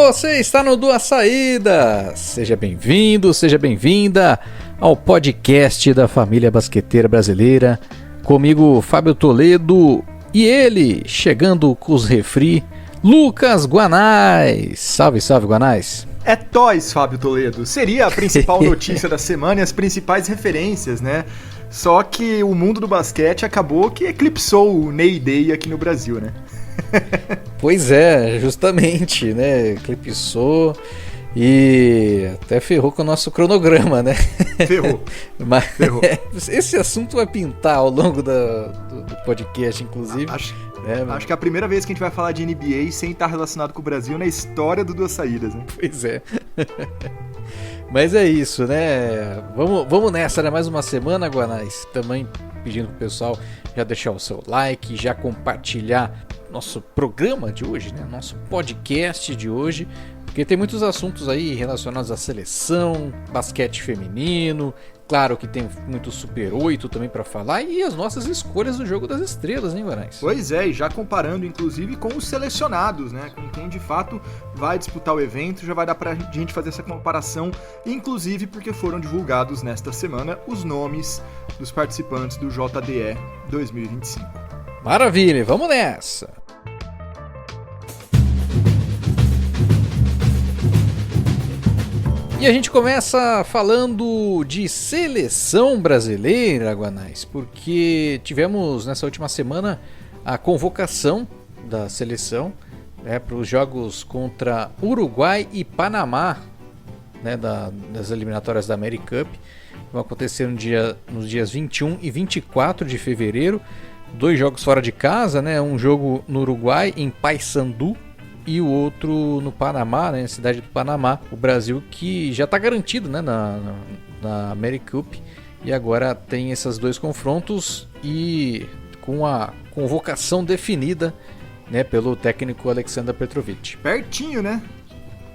Você está no Duas Saídas. Seja bem-vindo, seja bem-vinda ao podcast da família basqueteira brasileira. Comigo, Fábio Toledo, e ele, chegando com os refri, Lucas Guanais. Salve, salve, Guanais. É toys, Fábio Toledo. Seria a principal notícia da semana e as principais referências, né? Só que o mundo do basquete acabou que eclipsou o Ney Day aqui no Brasil, né? Pois é, justamente, né? Eclipsou e até ferrou com o nosso cronograma, né? Ferrou. Mas Ferrou. Esse assunto vai pintar ao longo do podcast, inclusive. Acho que é a primeira vez que a gente vai falar de NBA sem estar relacionado com o Brasil na história do Duas Saídas, né? Pois é. Mas é isso, né? Vamos nessa, né? Mais uma semana, Guanais. Também pedindo pro pessoal já deixar o seu like, já compartilhar nosso programa de hoje, né? Nosso podcast de hoje. Porque tem muitos assuntos aí relacionados à seleção, basquete feminino. Claro que tem muito Super 8 também para falar e as nossas escolhas do Jogo das Estrelas, hein, Guanais? Pois é, e já comparando inclusive com os selecionados, né? Com quem de fato vai disputar o evento, já vai dar pra gente fazer essa comparação, inclusive porque foram divulgados nesta semana os nomes dos participantes do JDE 2025. Maravilha, vamos nessa! E a gente começa falando de seleção brasileira, Guanais, porque tivemos nessa última semana a convocação da seleção, né, para os jogos contra Uruguai e Panamá, né, das eliminatórias da America Cup. Vão acontecer nos dias 21 e 24 de fevereiro. 2 jogos fora de casa, né, um jogo no Uruguai, em Paysandu, e o outro no Panamá, né, na cidade do Panamá. O Brasil que já está garantido, né, na America Cup, e agora tem esses 2 confrontos e com a convocação definida, né, pelo técnico Aleksandar Petrovic. Pertinho, né?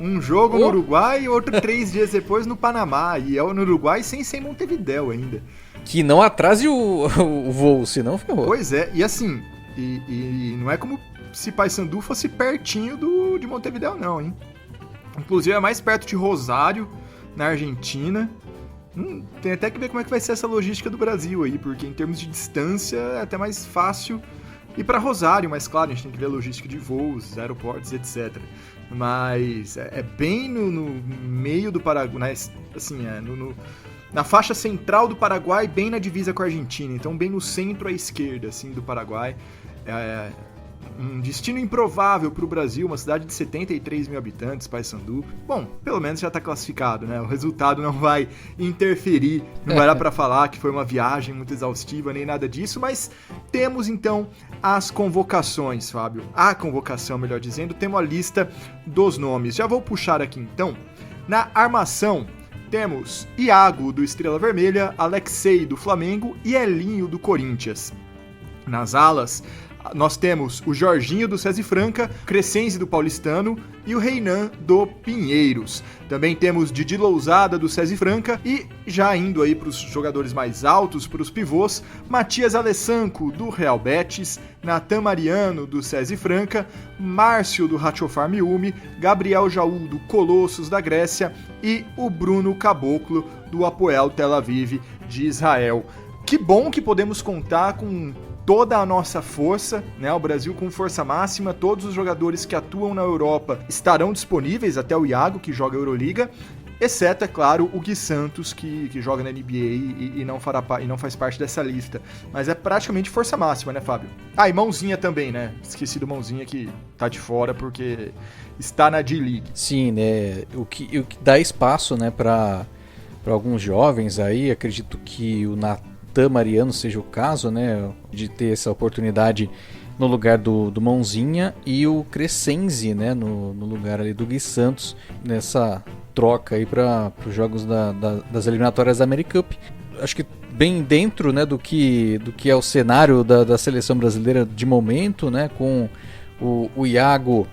Um jogo no Uruguai e outro 3 dias depois no Panamá, e é no Uruguai sem Montevidéu ainda. Que não atrase o voo, senão ferrou. Pois é, e assim, e não é como se Paysandu fosse pertinho de Montevidéu, não, hein? Inclusive é mais perto de Rosário, na Argentina. Tem até que ver como é que vai ser essa logística do Brasil aí, porque em termos de distância é até mais fácil ir para Rosário, mas claro, a gente tem que ver a logística de voos, aeroportos, etc. Mas é bem no meio do Paraguai, assim, na faixa central do Paraguai, bem na divisa com a Argentina, então bem no centro à esquerda, assim, do Paraguai. Um destino improvável para o Brasil, uma cidade de 73 mil habitantes, Paysandu. Bom, pelo menos já está classificado, né? O resultado não vai interferir, não vai dar para falar que foi uma viagem muito exaustiva, nem nada disso, mas temos então as convocações, Fábio. A convocação, melhor dizendo, temos a lista dos nomes. Já vou puxar aqui então. Na armação, temos Iago, do Estrela Vermelha, Alexei, do Flamengo e Elinho, do Corinthians. Nas alas, nós temos o Jorginho, do César Franca, Crescenzi, do Paulistano e o Reinan, do Pinheiros. Também temos Didi Lousada, do César Franca, e já indo aí para os jogadores mais altos, para os pivôs, Matias Alessanco, do Real Betis, Natan Mariano, do César Franca, Márcio, do Ratchofar Miumi, Gabriel Jaú, do Colossos, da Grécia, e o Bruno Caboclo, do Hapoel Tel Aviv, de Israel. Que bom que podemos contar com toda a nossa força, né? O Brasil com força máxima, todos os jogadores que atuam na Europa estarão disponíveis, até o Iago, que joga a Euroliga, exceto, é claro, o Gui Santos, que joga na NBA e não faz parte dessa lista. Mas é praticamente força máxima, né, Fábio? Ah, e Mãozinha também, né? Esqueci do Mãozinha, que tá de fora porque está na D-League. Sim, né? O que dá espaço, né, para alguns jovens aí, acredito que o Natan Mariano seja o caso, né, de ter essa oportunidade no lugar do Mãozinha, e o Crescenzi, né, no lugar ali do Gui Santos, nessa troca aí para os jogos das eliminatórias da America Cup. Acho que bem dentro, né, do que é o cenário da seleção brasileira de momento, né, com o Iago,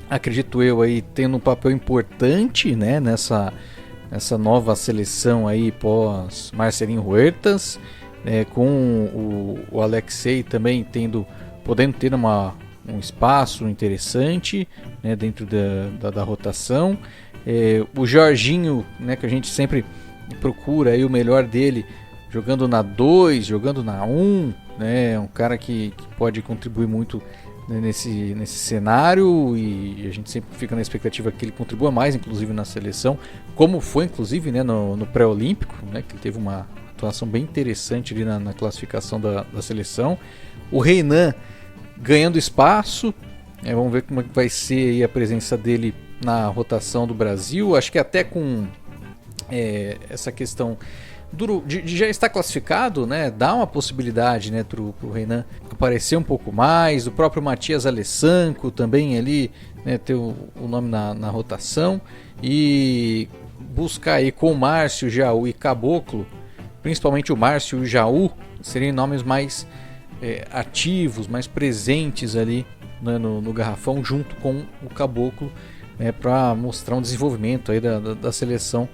acredito eu, aí tendo um papel importante, né, nessa nova seleção aí pós Marcelinho Huertas, com o Alexei também podendo ter uma um espaço interessante, né, dentro da rotação. O Jorginho, né, que a gente sempre procura aí o melhor dele, jogando na 2, jogando na 1, né, é um cara que pode contribuir muito, né, nesse cenário, e a gente sempre fica na expectativa que ele contribua mais, inclusive na seleção, como foi inclusive, né, no pré-olímpico, né, que ele teve uma atuação bem interessante ali na classificação da seleção. O Renan ganhando espaço, vamos ver como é que vai ser aí a presença dele na rotação do Brasil. Acho que até com essa questão de já estar classificado, né, dá uma possibilidade, né, pro Renan aparecer um pouco mais. O próprio Matias Alessanco também ali, né, ter o nome na rotação, e buscar aí com o Márcio, Jaú e Caboclo, principalmente o Márcio e o Jaú, seriam nomes mais ativos, mais presentes ali, né, no garrafão, junto com o Caboclo, para mostrar um desenvolvimento aí da seleção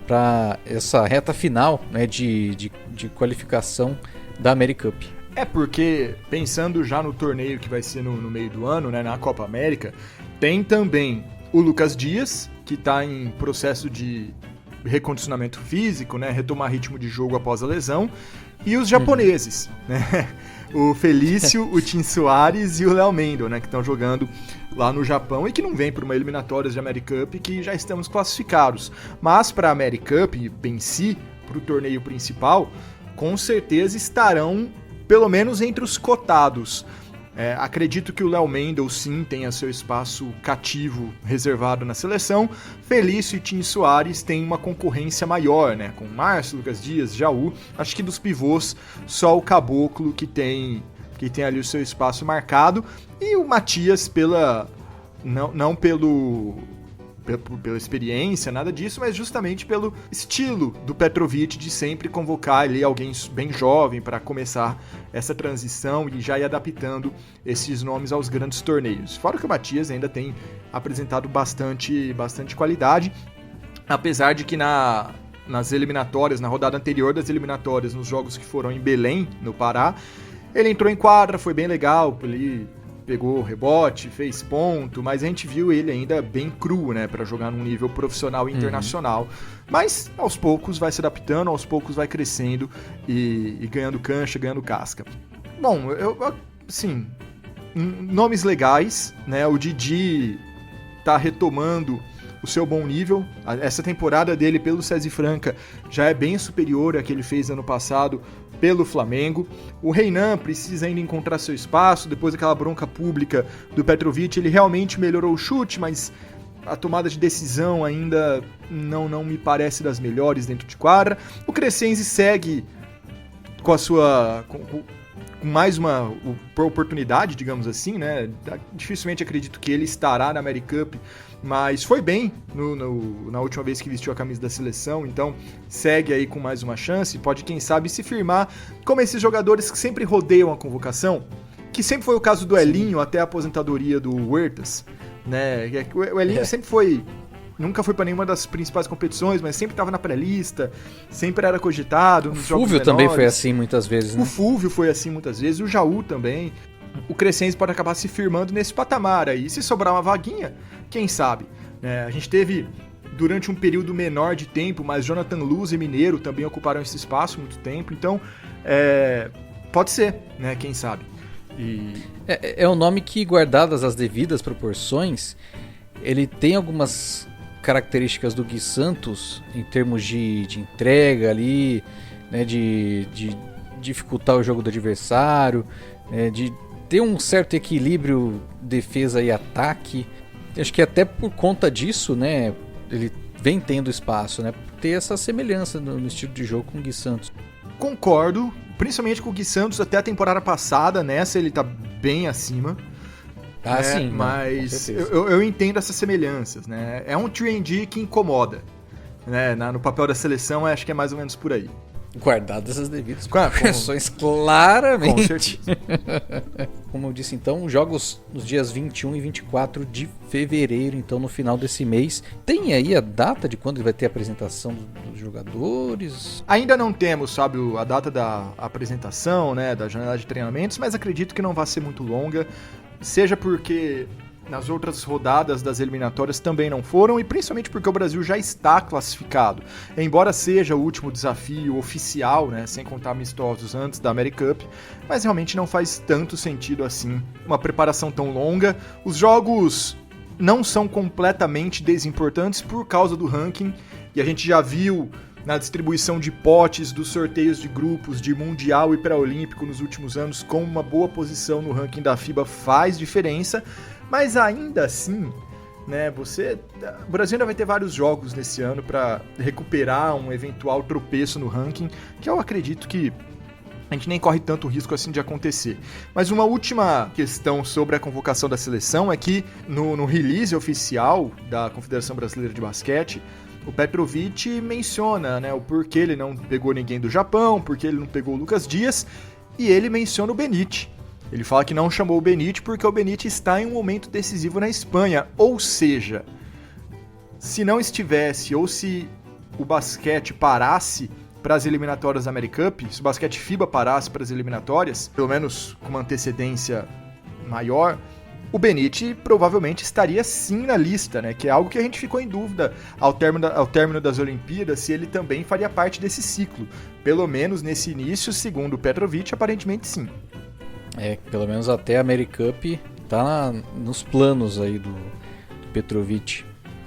para essa reta final, né, de qualificação da AmeriCup. Porque, pensando já no torneio que vai ser no meio do ano, né, na Copa América, tem também o Lucas Dias, que está em processo de recondicionamento físico, né, retomar ritmo de jogo após a lesão, e os japoneses, né, o Felício, o Tim Soares e o Léo Mendel, né, que estão jogando lá no Japão e que não vem para uma eliminatórias de AmeriCup, que já estamos classificados. Mas para a AmeriCup em si, para o torneio principal, com certeza estarão pelo menos entre os cotados. Acredito que o Léo Mendel sim tenha seu espaço cativo reservado na seleção. Felício e Tim Soares têm uma concorrência maior, né, com Márcio, Lucas Dias, Jaú. Acho que dos pivôs só o Caboclo que tem ali o seu espaço marcado, e o Matias não pela experiência, nada disso, mas justamente pelo estilo do Petrovic de sempre convocar ali alguém bem jovem para começar essa transição e já ir adaptando esses nomes aos grandes torneios. Fora que o Matias ainda tem apresentado bastante qualidade, apesar de que nas eliminatórias, na rodada anterior das eliminatórias, nos jogos que foram em Belém, no Pará, ele entrou em quadra, foi bem legal, ele pegou rebote, fez ponto, mas a gente viu ele ainda bem cru, né, para jogar num nível profissional e internacional. Mas aos poucos vai se adaptando, aos poucos vai crescendo e ganhando cancha, ganhando casca. Bom, assim, nomes legais, né, o Didi tá retomando o seu bom nível. Essa temporada dele pelo César Franca já é bem superior à que ele fez ano passado pelo Flamengo. O Renan precisa ainda encontrar seu espaço, depois daquela bronca pública do Petrovic, ele realmente melhorou o chute, mas a tomada de decisão ainda não me parece das melhores dentro de quadra. O Crescenzi segue com a sua... com mais uma oportunidade, digamos assim, né? Dificilmente acredito que ele estará na AmeriCup, mas foi bem na última vez que vestiu a camisa da seleção, então segue aí com mais uma chance, pode quem sabe se firmar como esses jogadores que sempre rodeiam a convocação, que sempre foi o caso do Elinho até a aposentadoria do Huertas, né? O Elinho nunca foi para nenhuma das principais competições, mas sempre estava na pré-lista, sempre era cogitado nos jogos menores. O Fúvio também foi assim muitas vezes, né? O Fúvio foi assim muitas vezes, o Jaú também. O Crescenzi pode acabar se firmando nesse patamar aí. E se sobrar uma vaguinha, quem sabe? A gente teve, durante um período menor de tempo, mas Jonathan Luz e Mineiro também ocuparam esse espaço muito tempo. Então, pode ser, né? Quem sabe? É um nome que, guardadas as devidas proporções, ele tem algumas características do Gui Santos em termos de entrega ali, né, de dificultar o jogo do adversário, de ter um certo equilíbrio defesa e ataque. Acho que até por conta disso, né, ele vem tendo espaço, né, ter essa semelhança no estilo de jogo com o Gui Santos. Concordo, principalmente com o Gui Santos. Até a temporada passada, nessa ele tá bem acima. Sim, mas eu entendo essas semelhanças, né? É um 3&D que incomoda, né? No papel da seleção, acho que é mais ou menos por aí. Guardadas as devidas proporções, claramente. Com certeza. Como eu disse, então, jogos nos dias 21 e 24 de fevereiro, então no final desse mês. Tem aí a data de quando vai ter a apresentação dos jogadores? Ainda não temos, sabe, a data da apresentação, né, da janela de treinamentos, mas acredito que não vai ser muito longa. seja porque nas outras rodadas das eliminatórias também não foram, e principalmente porque o Brasil já está classificado. Embora seja o último desafio oficial, né, sem contar amistosos antes da AmeriCup, mas realmente não faz tanto sentido assim uma preparação tão longa. Os jogos não são completamente desimportantes por causa do ranking, e a gente já viu na distribuição de potes dos sorteios de grupos de Mundial e Pré-Olímpico nos últimos anos, como uma boa posição no ranking da FIBA faz diferença, mas ainda assim, né, o Brasil ainda vai ter vários jogos nesse ano para recuperar um eventual tropeço no ranking, que eu acredito que a gente nem corre tanto risco assim de acontecer. Mas uma última questão sobre a convocação da seleção é que no release oficial da Confederação Brasileira de Basquete, o Petrovic menciona, né, o porquê ele não pegou ninguém do Japão, porquê ele não pegou o Lucas Dias, e ele menciona o Benite. Ele fala que não chamou o Benite porque o Benite está em um momento decisivo na Espanha. Ou seja, se não estivesse, ou se o basquete parasse para as eliminatórias da AmeriCup, se o basquete FIBA parasse para as eliminatórias, pelo menos com uma antecedência maior, o Benite provavelmente estaria sim na lista, né? Que é algo que a gente ficou em dúvida ao término das Olimpíadas, se ele também faria parte desse ciclo. Pelo menos nesse início, segundo o Petrovic, aparentemente sim. Pelo menos até a AmeriCup tá nos planos aí do Petrovic.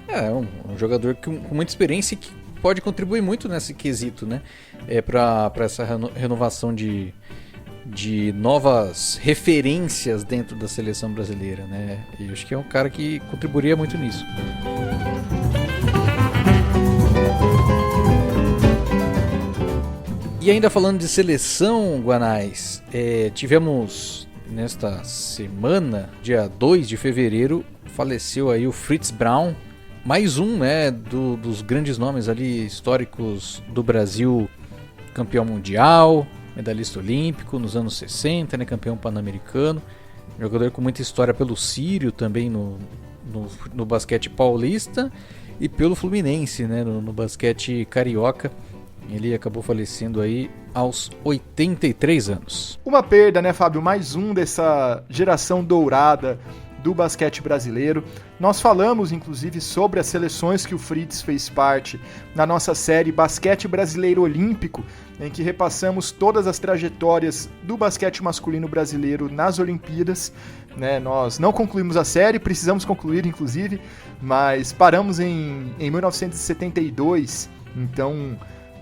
É um jogador com muita experiência e que pode contribuir muito nesse quesito, né? Para essa renovação de novas referências dentro da seleção brasileira, né? E eu acho que é um cara que contribuiria muito nisso. E ainda falando de seleção, Guanais, tivemos nesta semana, dia 2 de fevereiro, faleceu aí o Fritz Braun, mais um, né, dos grandes nomes ali históricos do Brasil, campeão mundial, medalhista olímpico nos anos 60, né, campeão pan-americano, jogador com muita história pelo Sírio também no basquete paulista e pelo Fluminense, né, no basquete carioca. Ele acabou falecendo aí aos 83 anos. Uma perda, né, Fábio? Mais um dessa geração dourada do basquete brasileiro. Nós falamos, inclusive, sobre as seleções que o Fritz fez parte na nossa série Basquete Brasileiro Olímpico, em que repassamos todas as trajetórias do basquete masculino brasileiro nas Olimpíadas. Né? Nós não concluímos a série, precisamos concluir, inclusive, mas paramos em 1972, então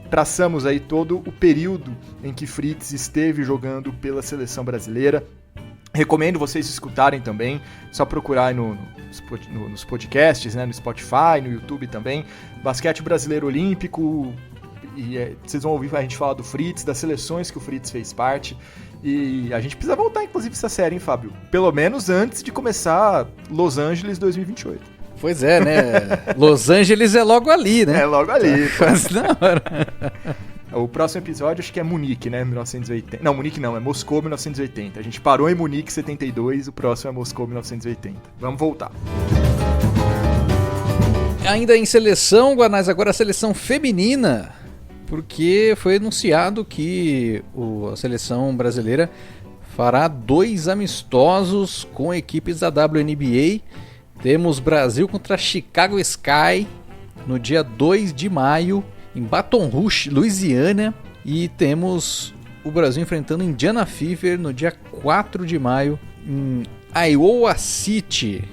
traçamos aí todo o período em que Fritz esteve jogando pela seleção brasileira. Recomendo vocês escutarem também, só procurar aí nos podcasts, né, no Spotify, no YouTube também, Basquete Brasileiro Olímpico, e vocês vão ouvir a gente falar do Fritz, das seleções que o Fritz fez parte, e a gente precisa voltar, inclusive, essa série, hein, Fábio? Pelo menos antes de começar Los Angeles 2028. Pois é, né? Los Angeles é logo ali, né? É logo ali. Quase na hora. O próximo episódio acho que é Munique, né? 1980. Não, Munique não, é Moscou 1980. A gente parou em Munique 72, o próximo é Moscou 1980. Vamos voltar. Ainda em seleção, Guanais, agora a seleção feminina, porque foi anunciado que a seleção brasileira fará 2 amistosos com equipes da WNBA. Temos Brasil contra Chicago Sky no dia 2 de maio em Baton Rouge, Louisiana. E temos o Brasil enfrentando Indiana Fever no dia 4 de maio em Iowa City.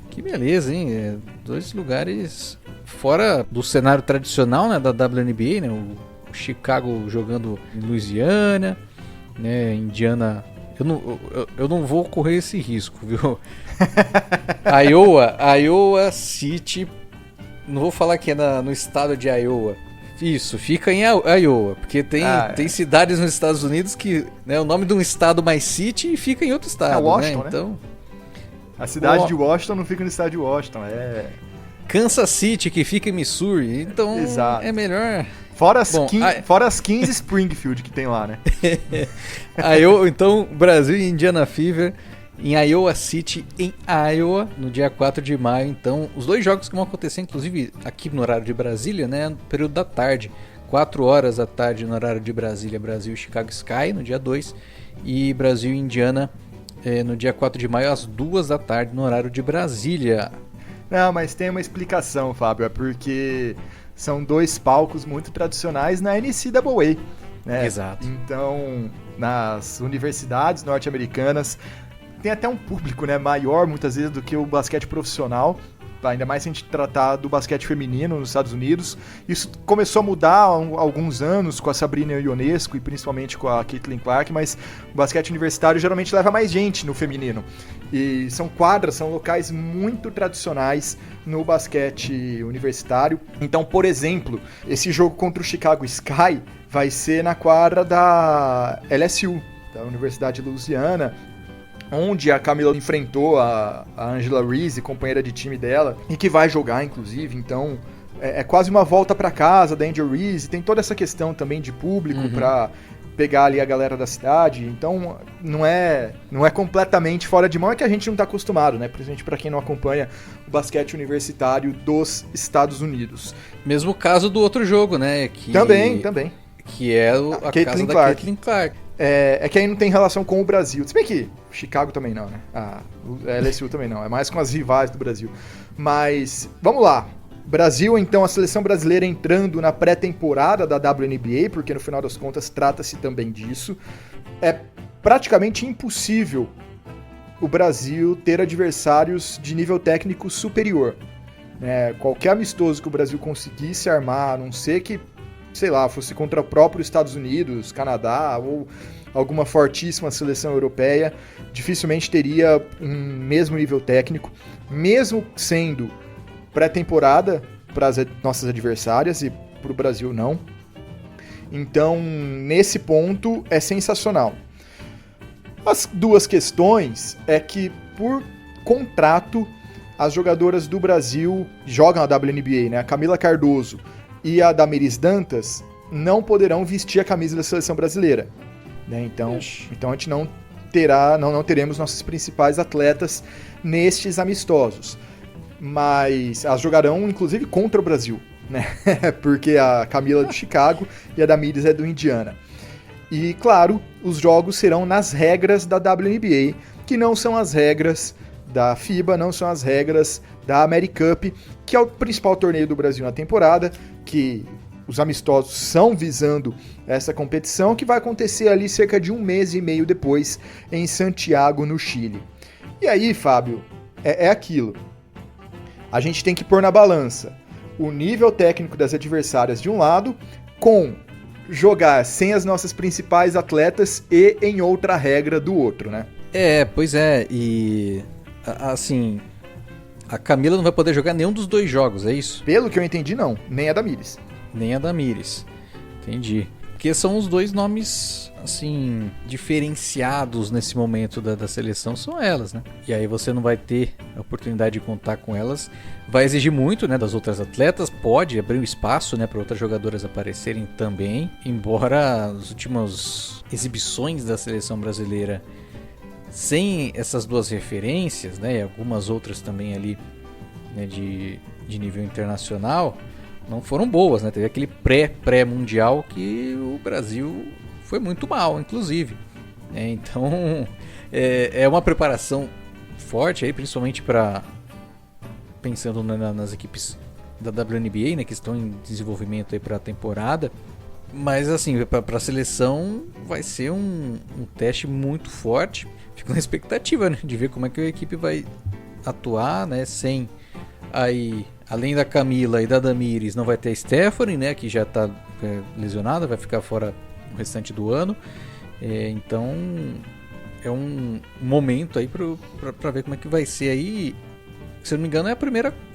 Que beleza, hein? 2 lugares fora do cenário tradicional, né, da WNBA, né? O Chicago jogando em Louisiana, né? Indiana... Eu não vou correr esse risco, viu? Iowa City, não vou falar que é no estado de Iowa. Isso, fica em Iowa, porque tem cidades nos Estados Unidos que, né, o nome de um estado mais City fica em outro estado. Washington, né? Então, a cidade de Washington não fica no estado de Washington, Kansas City, que fica em Missouri, então exato. É melhor... Fora as 15 Springfield que tem lá, né? Então, Brasil e Indiana Fever em Iowa City, em Iowa, no dia 4 de maio. Então, os 2 jogos que vão acontecer, inclusive aqui no horário de Brasília, né, no período da tarde. 4 horas da tarde no horário de Brasília, Brasil e Chicago Sky, no dia 2. E Brasil e Indiana no dia 4 de maio, às 2 da tarde, no horário de Brasília. Não, mas tem uma explicação, Fábio, é porque são 2 palcos muito tradicionais na NCAA, né? Exato. Então, nas universidades norte-americanas, tem até um público, né, maior, muitas vezes, do que o basquete profissional, ainda mais se a gente tratar do basquete feminino nos Estados Unidos. Isso começou a mudar há alguns anos com a Sabrina Ionesco e principalmente com a Caitlin Clark, mas o basquete universitário geralmente leva mais gente no feminino. E são quadras, são locais muito tradicionais no basquete universitário. Então, por exemplo, esse jogo contra o Chicago Sky vai ser na quadra da LSU, da Universidade de Louisiana, onde a Camila enfrentou a Angela Reese, companheira de time dela, e que vai jogar, inclusive. Então, é quase uma volta para casa da Angela Reese. Tem toda essa questão também de público para pegar ali a galera da cidade. Então, não é completamente fora de mão, é que a gente não tá acostumado, né? Principalmente para quem não acompanha o basquete universitário dos Estados Unidos. Mesmo caso do outro jogo, né? Também. Que é a casa da Caitlin Clark. É que aí não tem relação com o Brasil. Se bem que Chicago também não, né? A LSU também não. É mais com as rivais do Brasil. Mas, vamos lá. Brasil, então, a seleção brasileira entrando na pré-temporada da WNBA, porque no final das contas trata-se também disso. É praticamente impossível o Brasil ter adversários de nível técnico superior. Qualquer amistoso que o Brasil conseguisse armar, a não ser que, sei lá, fosse contra o próprio Estados Unidos, Canadá ou alguma fortíssima seleção europeia, dificilmente teria um mesmo nível técnico, mesmo sendo pré-temporada para as nossas adversárias e para o Brasil não. Então, nesse ponto, é sensacional. As 2 questões é que, por contrato, as jogadoras do Brasil jogam a WNBA, né? A Camila Cardoso e a Damiris Dantas não poderão vestir a camisa da seleção brasileira, né? Então a gente não teremos nossos principais atletas nestes amistosos, mas elas jogarão inclusive contra o Brasil, né? Porque a Camila é do Chicago e a Damiris é do Indiana. E claro, os jogos serão nas regras da WNBA, que não são as regras da FIBA, não são as regras da AmeriCup, que é o principal torneio do Brasil na temporada, que os amistosos são visando essa competição, que vai acontecer ali cerca de 1 mês e meio depois, em Santiago, no Chile. E aí, Fábio, é aquilo. A gente tem que pôr na balança o nível técnico das adversárias de um lado, com jogar sem as nossas principais atletas e em outra regra do outro, né? Pois é, e assim, a Camila não vai poder jogar nenhum dos 2 jogos, é isso? Pelo que eu entendi, não. Nem a Damiris. Nem a Damiris. Entendi. Porque são os 2 nomes, assim, diferenciados nesse momento da seleção, são elas, né? E aí você não vai ter a oportunidade de contar com elas. Vai exigir muito, né, das outras atletas. Pode abrir um espaço, né, para outras jogadoras aparecerem também. Embora as últimas exibições da seleção brasileira, sem essas 2 referências, né, e algumas outras também ali, né, de nível internacional, não foram boas, né? Teve aquele pré-mundial que o Brasil foi muito mal, inclusive. Então, é uma preparação forte aí, principalmente pensando nas equipes da WNBA, né, que estão em desenvolvimento aí para a temporada. Mas assim, para a seleção vai ser um teste muito forte. Fico na expectativa, né, de ver como é que a equipe vai atuar, né, sem aí, além da Camila e da Damiris, não vai ter a Stephanie, né, que já está lesionada, vai ficar fora o restante do ano. Então é um momento aí para ver como é que vai ser aí. Se eu não me engano,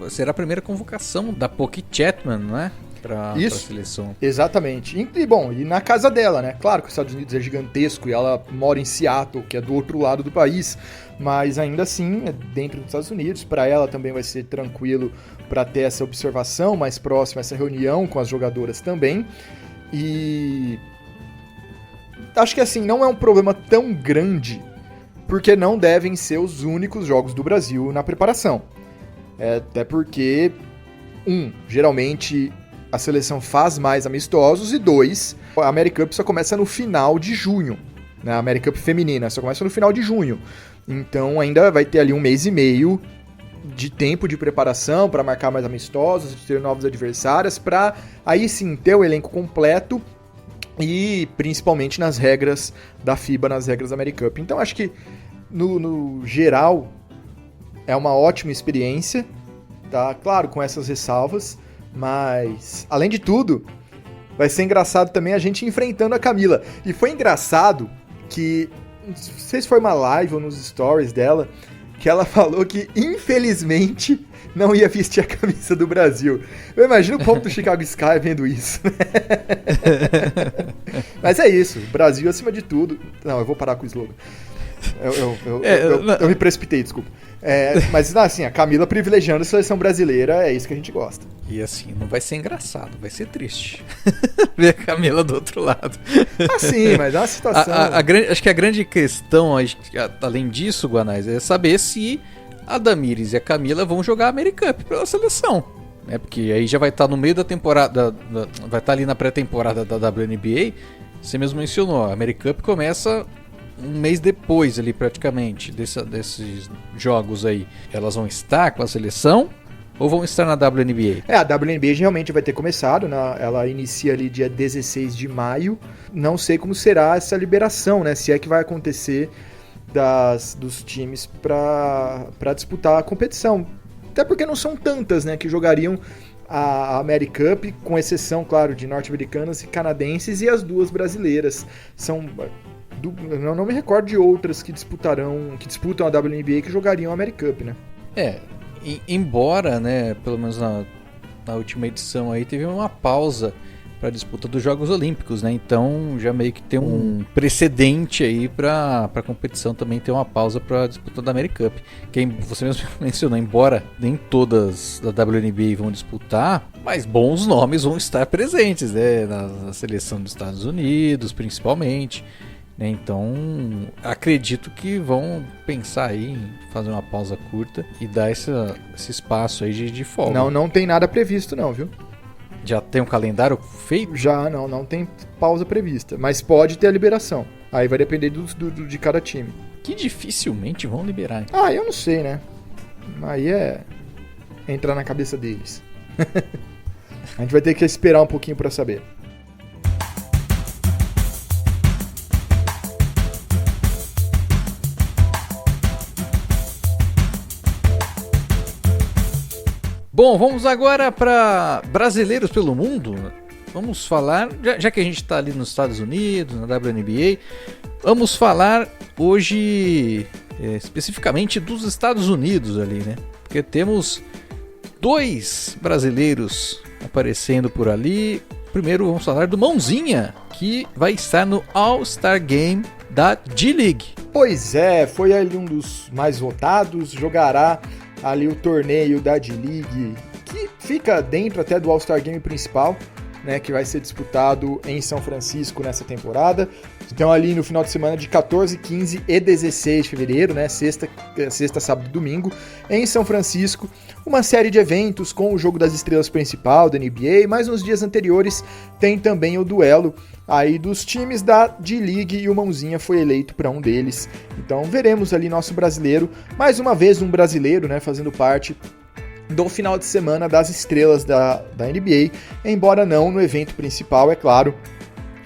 será a primeira convocação da Poki Chatman, não é? Para a seleção. Exatamente. E na casa dela, né? Claro que os Estados Unidos é gigantesco e ela mora em Seattle, que é do outro lado do país, mas ainda assim é dentro dos Estados Unidos. Para ela também vai ser tranquilo para ter essa observação mais próxima, essa reunião com as jogadoras também. E acho que assim, não é um problema tão grande, porque não devem ser os únicos jogos do Brasil na preparação. Até porque, geralmente a seleção faz mais amistosos, e 2, a AmeriCup só começa no final de junho, na America Cup feminina, só começa no final de junho. Então ainda vai ter ali 1 mês e meio de tempo de preparação para marcar mais amistosos, ter novos adversários, para aí sim ter o elenco completo e principalmente nas regras da FIBA, nas regras da America Cup. Então acho que no geral é uma ótima experiência, tá? Claro, com essas ressalvas, mas além de tudo, vai ser engraçado também a gente enfrentando a Camila. E foi engraçado que, não sei se foi uma live ou nos stories dela, que ela falou que, infelizmente, não ia vestir a camisa do Brasil. Eu imagino o povo do Chicago Sky vendo isso, né? Mas é isso, Brasil acima de tudo. Não, eu vou parar com o slogan. Eu me precipitei, desculpa. Mas assim, a Camila privilegiando a seleção brasileira, é isso que a gente gosta. E assim, não vai ser engraçado, vai ser triste ver a Camila do outro lado. Ah, sim, mas é uma situação... Acho que a grande questão, além disso, Guanais, é saber se a Damires e a Camila vão jogar a America Cup pela seleção. Né? Porque aí já vai estar no meio da temporada, vai estar ali na pré-temporada da WNBA. Você mesmo mencionou, a America Cup começa um mês depois ali praticamente desses jogos aí. Elas vão estar com a seleção ou vão estar na WNBA? A WNBA realmente vai ter começado, ela inicia ali dia 16 de maio. Não sei como será essa liberação, né? Se é que vai acontecer dos times para disputar a competição. Até porque não são tantas, né, que jogariam a America Cup, com exceção, claro, de norte-americanas e canadenses, e as 2 brasileiras. Eu não me recordo de outras que disputam a WNBA que jogariam a America Cup, né? Embora, né, pelo menos na última edição aí, teve uma pausa para a disputa dos Jogos Olímpicos, né? Então já meio que tem um precedente aí para a competição também ter uma pausa para a disputa da America Cup. Que você mesmo mencionou, embora nem todas da WNBA vão disputar, mas bons nomes vão estar presentes, né? Na seleção dos Estados Unidos, principalmente. Então, acredito que vão pensar aí em fazer uma pausa curta e dar esse espaço aí de folga. Não tem nada previsto não, viu? Já tem um calendário feito? Já, não tem pausa prevista, mas pode ter a liberação. Aí vai depender de cada time. Que dificilmente vão liberar. Hein? Eu não sei, né? Aí é entrar na cabeça deles. A gente vai ter que esperar um pouquinho para saber. Bom, vamos agora para brasileiros pelo mundo. Vamos falar, já que a gente está ali nos Estados Unidos, na WNBA, vamos falar hoje especificamente dos Estados Unidos ali, né? Porque temos 2 brasileiros aparecendo por ali. Primeiro vamos falar do Mãozinha, que vai estar no All-Star Game da G-League. Pois é, foi ali um dos mais votados, jogará ali o torneio da D-League, que fica dentro até do All-Star Game principal, né, que vai ser disputado em São Francisco nessa temporada. Então ali no final de semana de 14, 15 e 16 de fevereiro, né, sexta, sábado e domingo, em São Francisco, uma série de eventos com o Jogo das Estrelas principal da NBA, mas nos dias anteriores tem também o duelo aí dos times da D-League e o Mãozinha foi eleito para um deles. Então veremos ali nosso brasileiro, mais uma vez um brasileiro, né, fazendo parte do final de semana das estrelas da NBA, embora não no evento principal, é claro,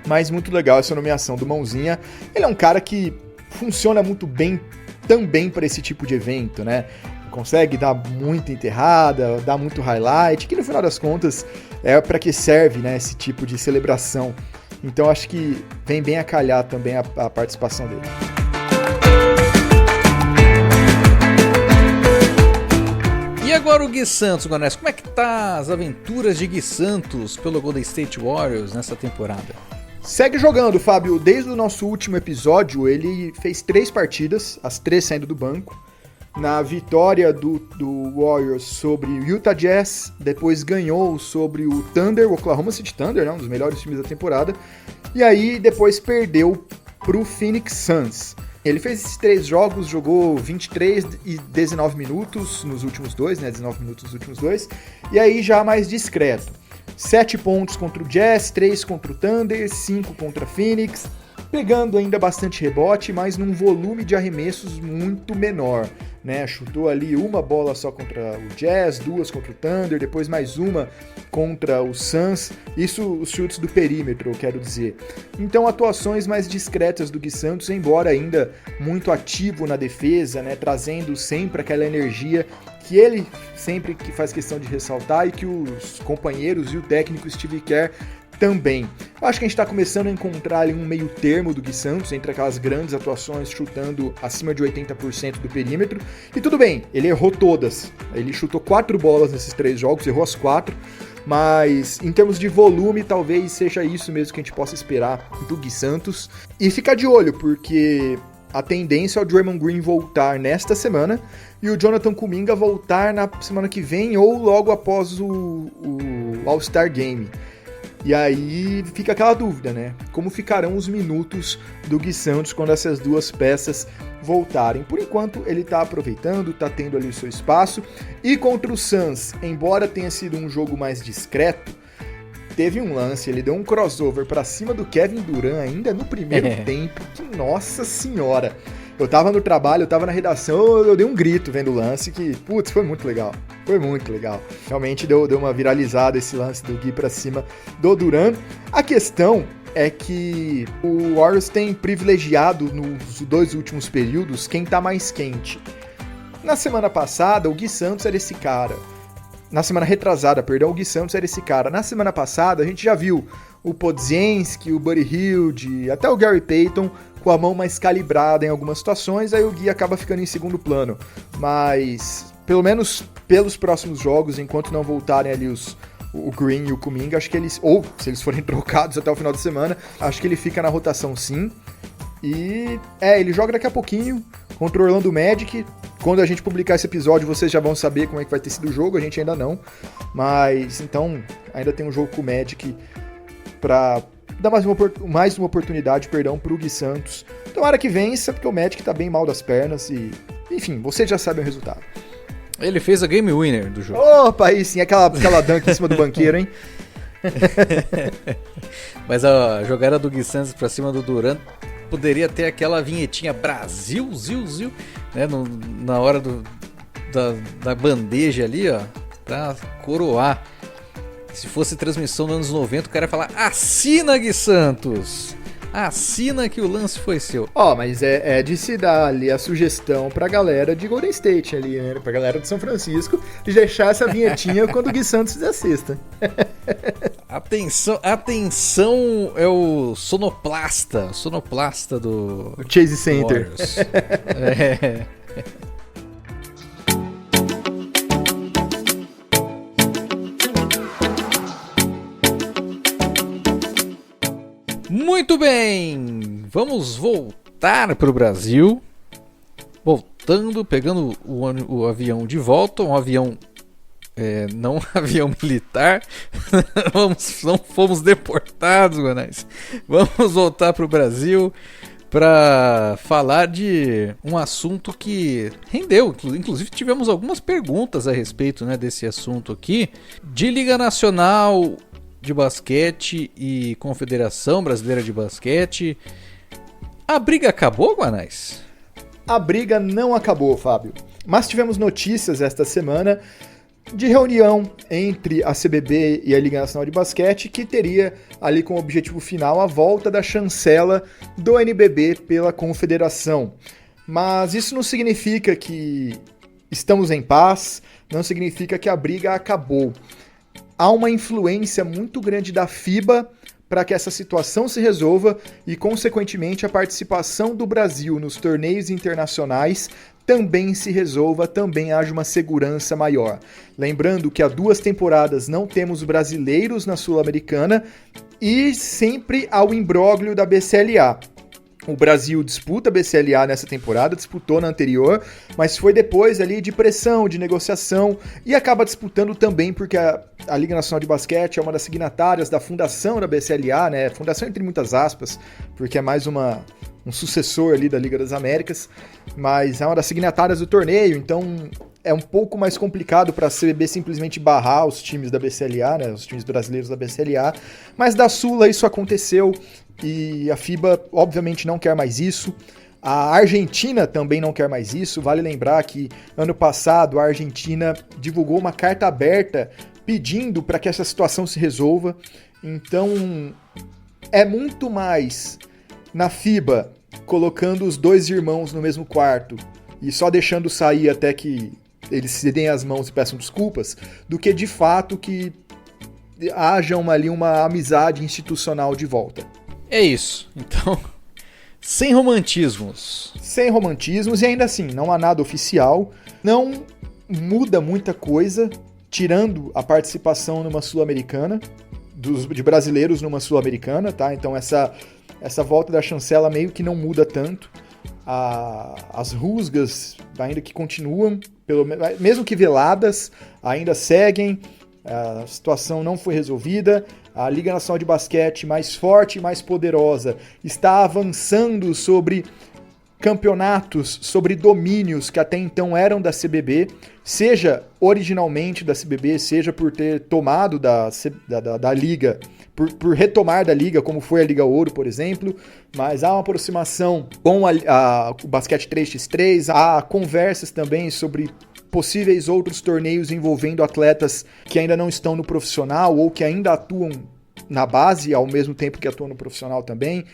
mas muito legal essa nomeação do Mãozinha. Ele é um cara que funciona muito bem também para esse tipo de evento, né? Consegue dar muita enterrada, dar muito highlight, que no final das contas é para que serve, né, esse tipo de celebração. Então acho que vem bem a calhar também a participação dele. E agora o Gui Santos, Guanés, como é que tá as aventuras de Gui Santos pelo Golden State Warriors nessa temporada? Segue jogando, Fábio. Desde o nosso último episódio, ele fez 3 partidas, as 3 saindo do banco. Na vitória do Warriors sobre o Utah Jazz, depois ganhou sobre o Thunder, o Oklahoma City Thunder, né, um dos melhores times da temporada, e aí depois perdeu pro Phoenix Suns. Ele fez esses 3 jogos, jogou 23 e 19 minutos nos últimos 2, né, 19 minutos nos últimos 2, e aí já mais discreto. 7 pontos contra o Jazz, 3 contra o Thunder, 5 contra o Phoenix, pegando ainda bastante rebote, mas num volume de arremessos muito menor, né? Chutou ali uma bola só contra o Jazz, 2 contra o Thunder, depois mais uma contra o Suns, isso os chutes do perímetro, eu quero dizer. Então atuações mais discretas do Gui Santos, embora ainda muito ativo na defesa, né? Trazendo sempre aquela energia que ele sempre que faz questão de ressaltar e que os companheiros e o técnico Steve Kerr também. Eu acho que a gente está começando a encontrar ali um meio termo do Gui Santos, entre aquelas grandes atuações chutando acima de 80% do perímetro. E tudo bem, ele errou todas. Ele chutou 4 bolas nesses 3 jogos, errou as 4. Mas em termos de volume, talvez seja isso mesmo que a gente possa esperar do Gui Santos. E ficar de olho, porque a tendência é o Draymond Green voltar nesta semana e o Jonathan Kuminga voltar na semana que vem ou logo após o All-Star Game. E aí fica aquela dúvida, né? Como ficarão os minutos do Gui Santos quando essas duas peças voltarem? Por enquanto ele tá aproveitando, tá tendo ali o seu espaço. E contra o Suns, embora tenha sido um jogo mais discreto, teve um lance, ele deu um crossover pra cima do Kevin Durant ainda no primeiro tempo, que nossa senhora! Eu tava no trabalho, eu tava na redação, eu dei um grito vendo o lance que, putz, foi muito legal. Foi muito legal. Realmente deu uma viralizada esse lance do Gui pra cima do Durant. A questão é que o Warriors tem privilegiado nos 2 últimos períodos quem tá mais quente. Na semana passada, o Gui Santos era esse cara. Na semana retrasada, perdão, o Gui Santos era esse cara. Na semana passada, a gente já viu o Podziemski, o Buddy Hield, até o Gary Payton com a mão mais calibrada em algumas situações, aí o Gui acaba ficando em segundo plano. Mas, pelo menos pelos próximos jogos, enquanto não voltarem ali o Green e o Kuminga, acho que eles, ou se eles forem trocados até o final de semana, acho que ele fica na rotação sim. E, ele joga daqui a pouquinho contra o Orlando Magic. Quando a gente publicar esse episódio, vocês já vão saber como é que vai ter sido o jogo, a gente ainda não. Mas, então, ainda tem um jogo com o Magic pra dar mais uma oportunidade, pro Gui Santos. Tomara que vença, porque o Magic tá bem mal das pernas e, enfim, vocês já sabem o resultado. Ele fez a game winner do jogo. Opa, aí sim, aquela dunk em cima do banqueiro, hein? Mas a jogada do Gui Santos pra cima do Durant poderia ter aquela vinhetinha Brasil, ziu, né, na hora da bandeja ali, ó, pra coroar. Se fosse transmissão nos anos 90, o cara ia falar: assina, Gui Santos! Assina que o lance foi seu. Mas é de se dar ali a sugestão pra galera de Golden State ali, né? Pra galera de São Francisco, de deixar essa vinhetinha quando o Gui Santos fizer a cesta. Atenção, é o sonoplasta do Chase Center. É. Muito bem, vamos voltar para o Brasil. Pegando o avião de volta, um avião, não um avião militar. Não fomos deportados, Guanais. Vamos voltar para o Brasil para falar de um assunto que rendeu. Inclusive tivemos algumas perguntas a respeito, né, desse assunto aqui, de Liga Nacional de Basquete e Confederação Brasileira de Basquete. A briga acabou, Guanais? A briga não acabou, Fábio. Mas tivemos notícias esta semana de reunião entre a CBB e a Liga Nacional de Basquete, que teria ali como objetivo final a volta da chancela do NBB pela Confederação. Mas isso não significa que estamos em paz, não significa que a briga acabou. Há uma influência muito grande da FIBA para que essa situação se resolva e, consequentemente, a participação do Brasil nos torneios internacionais também se resolva, também haja uma segurança maior. Lembrando que há 2 temporadas não temos brasileiros na Sul-Americana e sempre há o imbróglio da BCLA. O Brasil disputa a BCLA nessa temporada, disputou na anterior, mas foi depois ali de pressão, de negociação, e acaba disputando também porque a Liga Nacional de Basquete é uma das signatárias da fundação da BCLA, né? Fundação entre muitas aspas, porque é mais um sucessor ali da Liga das Américas, mas é uma das signatárias do torneio, então é um pouco mais complicado para a CBB simplesmente barrar os times da BCLA, né? Os times brasileiros da BCLA, mas da Sula isso aconteceu. e a FIBA obviamente não quer mais isso. A Argentina também não quer mais isso. Vale lembrar que ano passado a Argentina divulgou uma carta aberta pedindo para que essa situação se resolva. Então é muito mais na FIBA colocando os dois irmãos no mesmo quarto e só deixando sair até que eles se deem as mãos e peçam desculpas, do que de fato que haja uma amizade institucional de volta. É isso. Então, sem romantismos. Sem romantismos, e ainda assim, não há nada oficial, não muda muita coisa, tirando a participação numa Sul-Americana, de brasileiros numa Sul-Americana, tá? Então essa volta da chancela meio que não muda tanto. As rusgas ainda que continuam, mesmo que veladas, ainda seguem. A situação não foi resolvida. A Liga Nacional de Basquete, mais forte e mais poderosa, está avançando sobre campeonatos, sobre domínios que até então eram da CBB, seja originalmente da CBB, seja por ter tomado da Liga, por retomar da Liga, como foi a Liga Ouro, por exemplo, mas há uma aproximação com o basquete 3x3, há conversas também sobre possíveis outros torneios envolvendo atletas que ainda não estão no profissional ou que ainda atuam na base ao mesmo tempo que atuam no profissional também.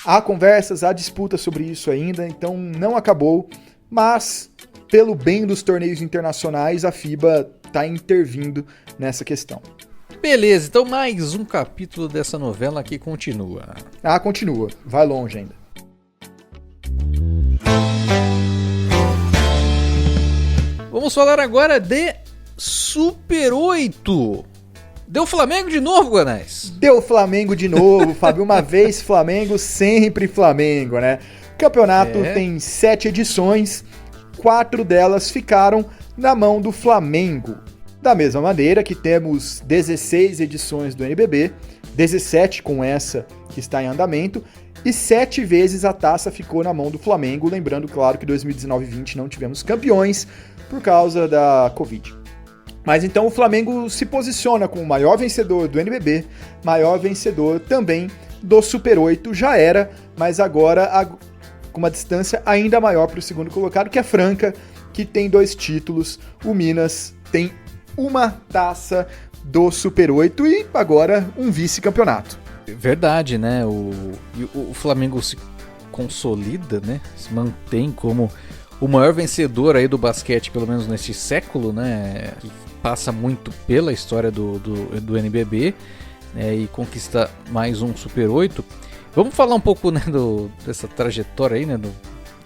Há conversas, há disputas sobre isso ainda, então não acabou, mas pelo bem dos torneios internacionais, a FIBA está intervindo nessa questão. Beleza, então mais um capítulo dessa novela que continua. Continua, vai longe ainda. Vamos falar agora de Super 8. Deu Flamengo de novo, Guanais? Deu Flamengo de novo, Fábio. Uma vez Flamengo, sempre Flamengo, né? O campeonato tem 7 edições, 4 delas ficaram na mão do Flamengo. Da mesma maneira que temos 16 edições do NBB, 17 com essa que está em andamento, e 7 vezes a taça ficou na mão do Flamengo. Lembrando, claro, que 2019 e 2020 não tivemos campeões por causa da Covid. Mas então o Flamengo se posiciona como o maior vencedor do NBB, maior vencedor também do Super 8, já era, mas agora com uma distância ainda maior para o segundo colocado, que é Franca, que tem 2 títulos, o Minas tem uma taça do Super 8 e agora um vice-campeonato. Verdade, né? O Flamengo se consolida, né? Se mantém como o maior vencedor aí do basquete, pelo menos neste século, né? Que passa muito pela história do NBB, né? E conquista mais um Super 8. Vamos falar um pouco, né, dessa trajetória aí, né?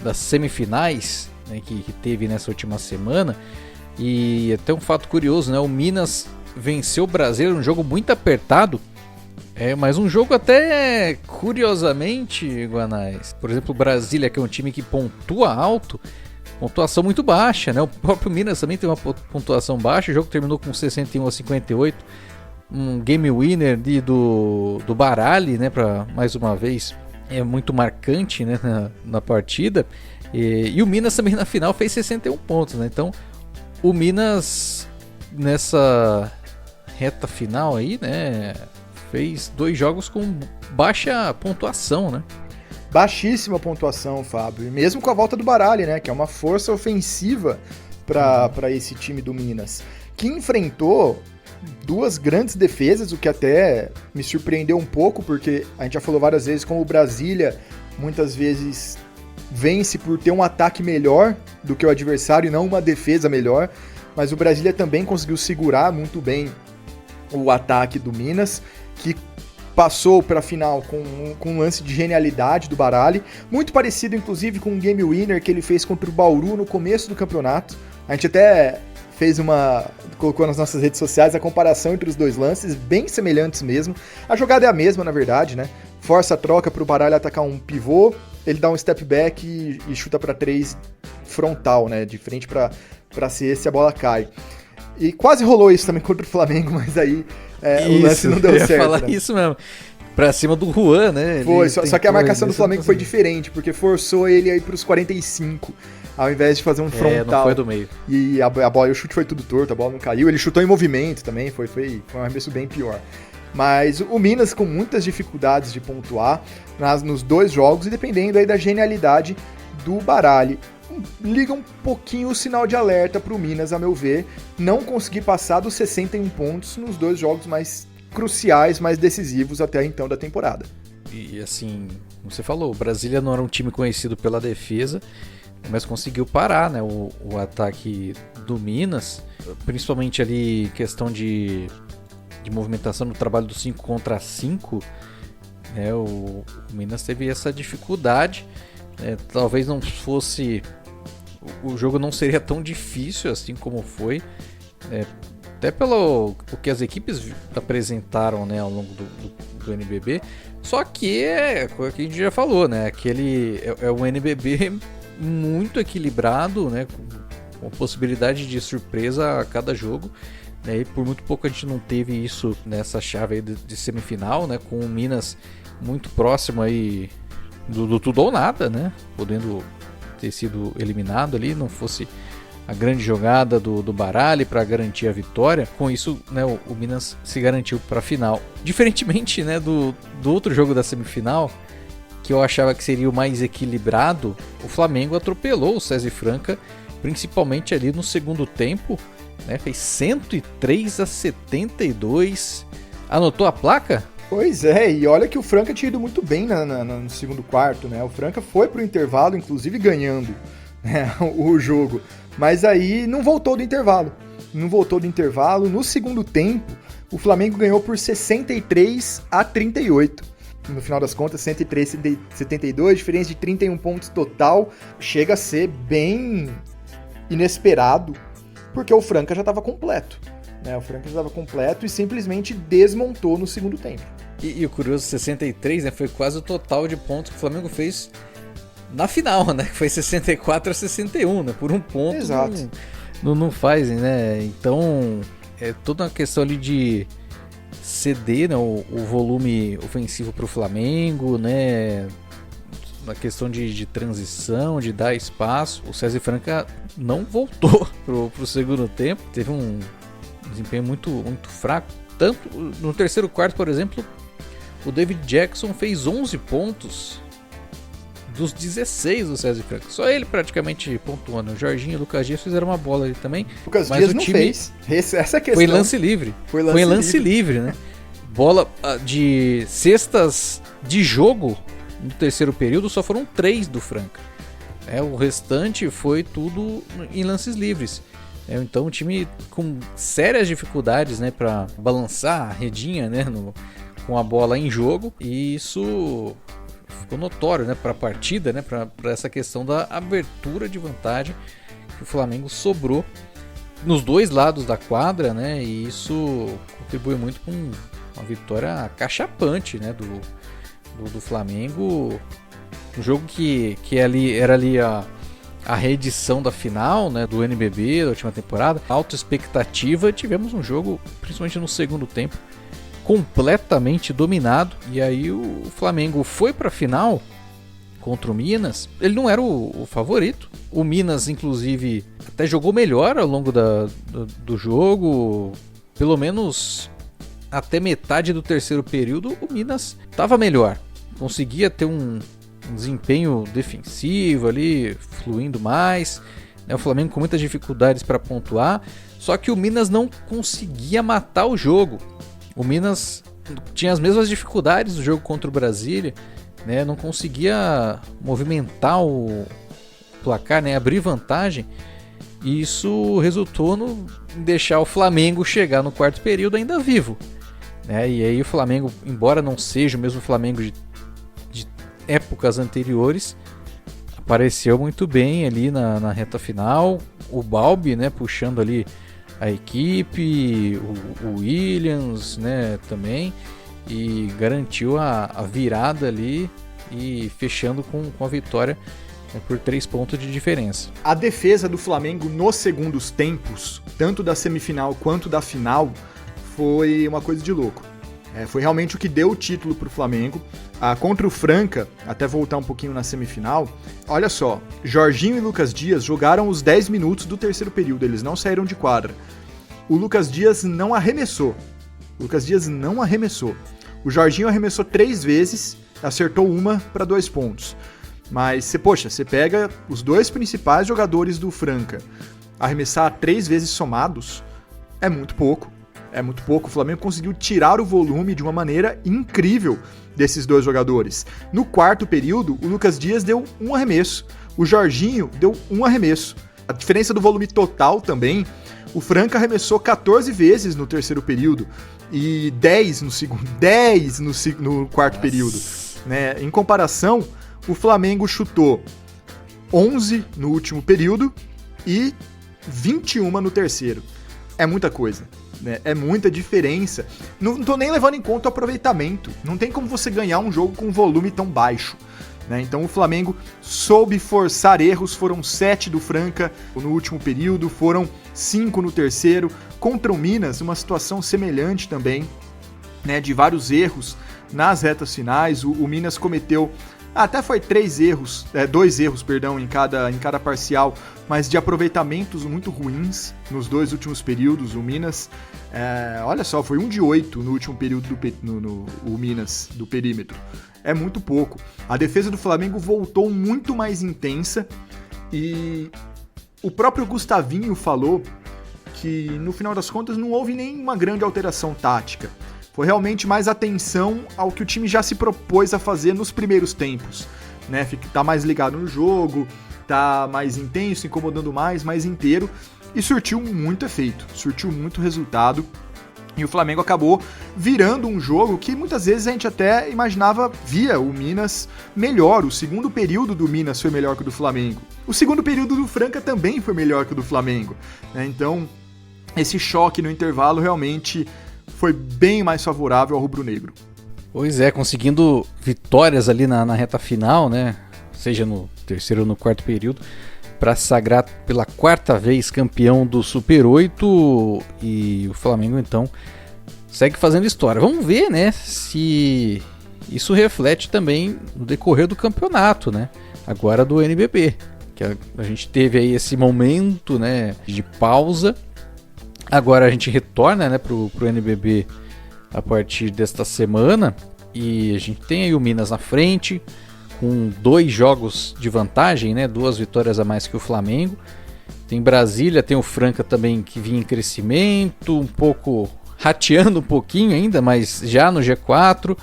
Das semifinais, né, que teve nessa última semana. E até um fato curioso, né? O Minas venceu o Brasileiro, um jogo muito apertado. Mas um jogo até curiosamente, Guanais. Por exemplo, o Brasília, que é um time que pontua alto, pontuação muito baixa, né? O próprio Minas também tem uma pontuação baixa. O jogo terminou com 61-58. Um game winner do Baralli, né? Para mais uma vez, é muito marcante, né? Na partida. E o Minas também na final fez 61 pontos, né? Então, o Minas nessa reta final aí, né? Fez 2 jogos com baixa pontuação, né? Baixíssima pontuação, Fábio. E mesmo com a volta do Baralli, né? Que é uma força ofensiva para esse time do Minas. Que enfrentou 2 grandes defesas, o que até me surpreendeu um pouco, porque a gente já falou várias vezes como o Brasília muitas vezes vence por ter um ataque melhor do que o adversário e não uma defesa melhor. Mas o Brasília também conseguiu segurar muito bem o ataque do Minas, que passou para a final com um lance de genialidade do Baralli, muito parecido inclusive com um game winner que ele fez contra o Bauru no começo do campeonato. A gente até colocou nas nossas redes sociais a comparação entre os 2 lances, bem semelhantes mesmo. A jogada é a mesma, na verdade, né? Força a troca para o Baralli atacar um pivô, ele dá um step back e chuta para 3 frontal, né? De frente para cesta e a bola cai. E quase rolou isso também contra o Flamengo, mas aí o lance não deu certo. Eu ia falar, né? Isso mesmo. Pra cima do Juan, né? Foi, só que a marcação do Flamengo foi diferente, porque forçou ele aí pros 45, ao invés de fazer um frontal. Não foi do meio. E a bola, o chute foi tudo torto, a bola não caiu. Ele chutou em movimento também, foi um arremesso bem pior. Mas o Minas com muitas dificuldades de pontuar nos 2 jogos e dependendo aí da genialidade do Baralli. Liga um pouquinho o sinal de alerta para o Minas, a meu ver, não conseguir passar dos 61 pontos nos 2 jogos mais cruciais, mais decisivos até então da temporada. E assim, você falou, o Brasília não era um time conhecido pela defesa, mas conseguiu parar, né, o ataque do Minas, principalmente ali questão de movimentação no trabalho do 5 contra 5, né, o Minas teve essa dificuldade, talvez não fosse, o jogo não seria tão difícil assim como foi, até pelo o que as equipes apresentaram, né, ao longo do NBB, só que é o que a gente já falou, né, aquele é um NBB muito equilibrado, né, com possibilidade de surpresa a cada jogo, né, e por muito pouco a gente não teve isso nessa chave aí de semifinal, né, com o Minas muito próximo aí do tudo ou nada, né, podendo ter sido eliminado ali, não fosse a grande jogada do Baralli para garantir a vitória. Com isso, né, o Minas se garantiu para a final. Diferentemente, né, do outro jogo da semifinal, que eu achava que seria o mais equilibrado, o Flamengo atropelou o César Franca, principalmente ali no segundo tempo, né, fez 103-72. Anotou a placa? Pois é, e olha que o Franca tinha ido muito bem no segundo quarto, né? O Franca foi pro intervalo, inclusive ganhando, né, o jogo. Mas aí não voltou do intervalo. No segundo tempo, o Flamengo ganhou por 63-38. No final das contas, 103-72, diferença de 31 pontos total. Chega a ser bem inesperado, porque o Franca já estava completo. O Franca já estava completo e simplesmente desmontou no segundo tempo. E o curioso, 63, né, foi quase o total de pontos que o Flamengo fez na final, né? Que foi 64-61, né? Por um ponto. Exato. Não fazem, né? Então, é toda uma questão ali de ceder, né, o volume ofensivo para o Flamengo, né? Na questão de transição, de dar espaço. O César Franca não voltou pro segundo tempo. Teve um desempenho muito fraco. Tanto no terceiro quarto, por exemplo, o David Jackson fez 11 pontos dos 16 do César Franca. Só ele praticamente pontuando. O Jorginho e o Lucas Dias fizeram uma bola ali também. Lucas Dias não fez. Essa é a questão. Foi lance livre. Foi lance livre, né? Bola de cestas de jogo no terceiro período só foram 3 do Franca. O restante foi tudo em lances livres. Então o time com sérias dificuldades, né, para balançar a redinha, né, com a bola em jogo, e isso ficou notório, né, para a partida, né, para essa questão da abertura de vantagem que o Flamengo sobrou nos dois lados da quadra, né, e isso contribui muito com uma vitória acachapante, né, do Flamengo, um jogo que era ali a reedição da final, né, do NBB da última temporada, alta expectativa. Tivemos um jogo, principalmente no segundo tempo, completamente dominado, e aí o Flamengo foi para a final contra o Minas. Ele não era o favorito, o Minas inclusive até jogou melhor ao longo do jogo, pelo menos até metade do terceiro período o Minas estava melhor, conseguia ter um desempenho defensivo ali, fluindo mais, né? O Flamengo com muitas dificuldades para pontuar, só que o Minas não conseguia matar o jogo. O Minas tinha as mesmas dificuldades do jogo contra o Brasília, né? Não conseguia movimentar o placar, né? Abrir vantagem, e isso resultou em deixar o Flamengo chegar no quarto período ainda vivo, né? E aí o Flamengo, embora não seja o mesmo Flamengo de épocas anteriores, apareceu muito bem ali na reta final. O Balbi, né, puxando ali a equipe, o Williams, né, também, e garantiu a virada ali e fechando com a vitória, né, por 3 pontos de diferença. A defesa do Flamengo nos segundos tempos, tanto da semifinal quanto da final, foi uma coisa de louco. Foi realmente o que deu o título para o Flamengo. Contra o Franca, até voltar um pouquinho na semifinal, olha só, Jorginho e Lucas Dias jogaram os 10 minutos do terceiro período, eles não saíram de quadra. O Lucas Dias não arremessou, O Lucas Dias não arremessou. O Jorginho arremessou 3 vezes, acertou uma para 2 pontos. Mas, você pega os 2 principais jogadores do Franca, arremessar 3 vezes somados, é muito pouco. É muito pouco. O Flamengo conseguiu tirar o volume de uma maneira incrível desses 2 jogadores. No quarto período, o Lucas Dias deu 1 arremesso. O Jorginho deu 1 arremesso. A diferença do volume total também, o Franca arremessou 14 vezes no terceiro período e 10 no segundo, 10 no quarto período. Né? Em comparação, o Flamengo chutou 11 no último período e 21 no terceiro. É muita coisa. Né? É muita diferença. Não tô nem levando em conta o aproveitamento. Não tem como você ganhar um jogo com um volume tão baixo. Né? Então o Flamengo soube forçar erros. Foram 7 do Franca no último período, foram 5 no terceiro. Contra o Minas, uma situação semelhante também, né? De vários erros nas retas finais. O Minas cometeu... Até foi 2 erros, em cada parcial, mas de aproveitamentos muito ruins nos 2 últimos períodos. O Minas, olha só, foi 1 de 8 no último período o Minas do perímetro. É muito pouco. A defesa do Flamengo voltou muito mais intensa e o próprio Gustavinho falou que no final das contas não houve nenhuma grande alteração tática. Foi realmente mais atenção ao que o time já se propôs a fazer nos primeiros tempos, né? Tá mais ligado no jogo, tá mais intenso, incomodando mais inteiro, e surtiu muito efeito, surtiu muito resultado, e o Flamengo acabou virando um jogo que muitas vezes a gente até imaginava via o Minas melhor. O segundo período do Minas foi melhor que o do Flamengo. O segundo período do Franca também foi melhor que o do Flamengo, né? Então, esse choque no intervalo realmente foi bem mais favorável ao rubro-negro. Pois é, conseguindo vitórias ali na reta final, né? Seja no terceiro ou no quarto período, para se sagrar pela 4ª vez campeão do Super 8, e o Flamengo então segue fazendo história. Vamos ver, né, se isso reflete também no decorrer do campeonato, né? Agora do NBB, que a gente teve aí esse momento, né, de pausa. Agora a gente retorna, né, pro NBB a partir desta semana, e a gente tem aí o Minas na frente, com 2 jogos de vantagem, né, 2 vitórias a mais que o Flamengo. Tem Brasília, tem o Franca também que vinha em crescimento, um pouco rateando um pouquinho ainda, mas já no G4.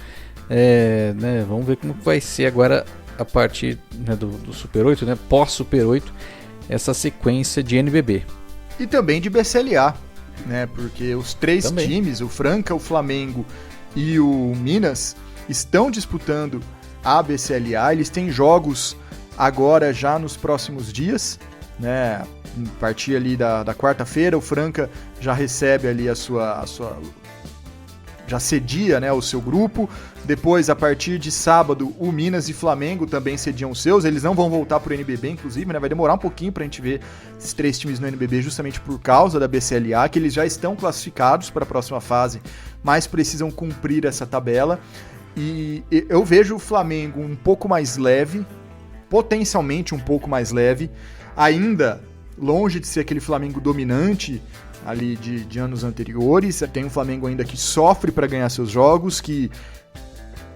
Né, vamos ver como vai ser agora a partir, né, do Super 8, né, pós-Super 8, essa sequência de NBB. E também de BCLA. Né, porque os 3 times, o Franca, o Flamengo e o Minas, estão disputando a BCLA. Eles têm jogos agora já nos próximos dias, né? A partir ali da quarta-feira, o Franca já recebe ali a sua já cedia, né, o seu grupo. Depois, a partir de sábado, o Minas e Flamengo também cediam os seus. Eles não vão voltar pro NBB, inclusive, né? Vai demorar um pouquinho pra gente ver esses 3 times no NBB, justamente por causa da BCLA, que eles já estão classificados para a próxima fase, mas precisam cumprir essa tabela. E eu vejo o Flamengo um pouco mais leve, potencialmente um pouco mais leve, ainda longe de ser aquele Flamengo dominante ali de anos anteriores. Tem um Flamengo ainda que sofre para ganhar seus jogos, que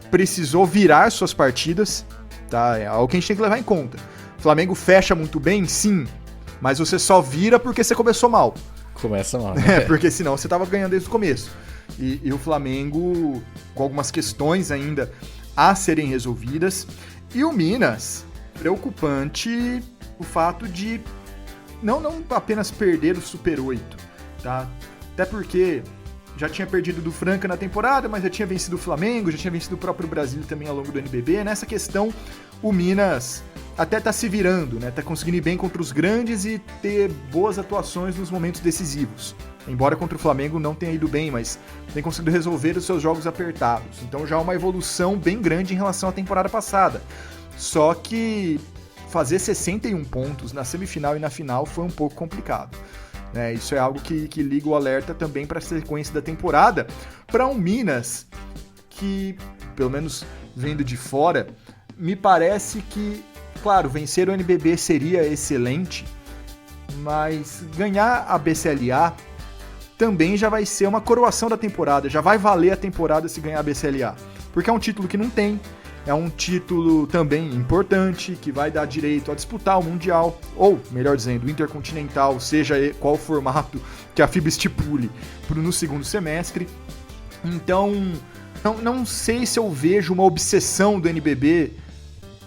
precisou virar suas partidas, tá? É algo que a gente tem que levar em conta. O Flamengo fecha muito bem, sim, mas você só vira porque você começou mal. Começa mal, né? Porque senão você estava ganhando desde o começo. E o Flamengo com algumas questões ainda a serem resolvidas. E o Minas, preocupante o fato de não apenas perder o Super 8, tá? Até porque já tinha perdido do Franca na temporada, mas já tinha vencido o Flamengo, já tinha vencido o próprio Brasil também ao longo do NBB. Nessa questão, o Minas até tá se virando, né? Tá conseguindo ir bem contra os grandes e ter boas atuações nos momentos decisivos. Embora contra o Flamengo não tenha ido bem, mas tem conseguido resolver os seus jogos apertados. Então já é uma evolução bem grande em relação à temporada passada. Só que fazer 61 pontos na semifinal e na final foi um pouco complicado. Isso é algo que liga o alerta também para a sequência da temporada, para um Minas que, pelo menos vendo de fora, me parece que, claro, vencer o NBB seria excelente, mas ganhar a BCLA também já vai ser uma coroação da temporada, já vai valer a temporada se ganhar a BCLA. Porque é um título que não tem, é um título também importante, que vai dar direito a disputar o Mundial, ou, melhor dizendo, o Intercontinental, seja qual formato que a FIBA estipule no segundo semestre. Então, não sei se eu vejo uma obsessão do NBB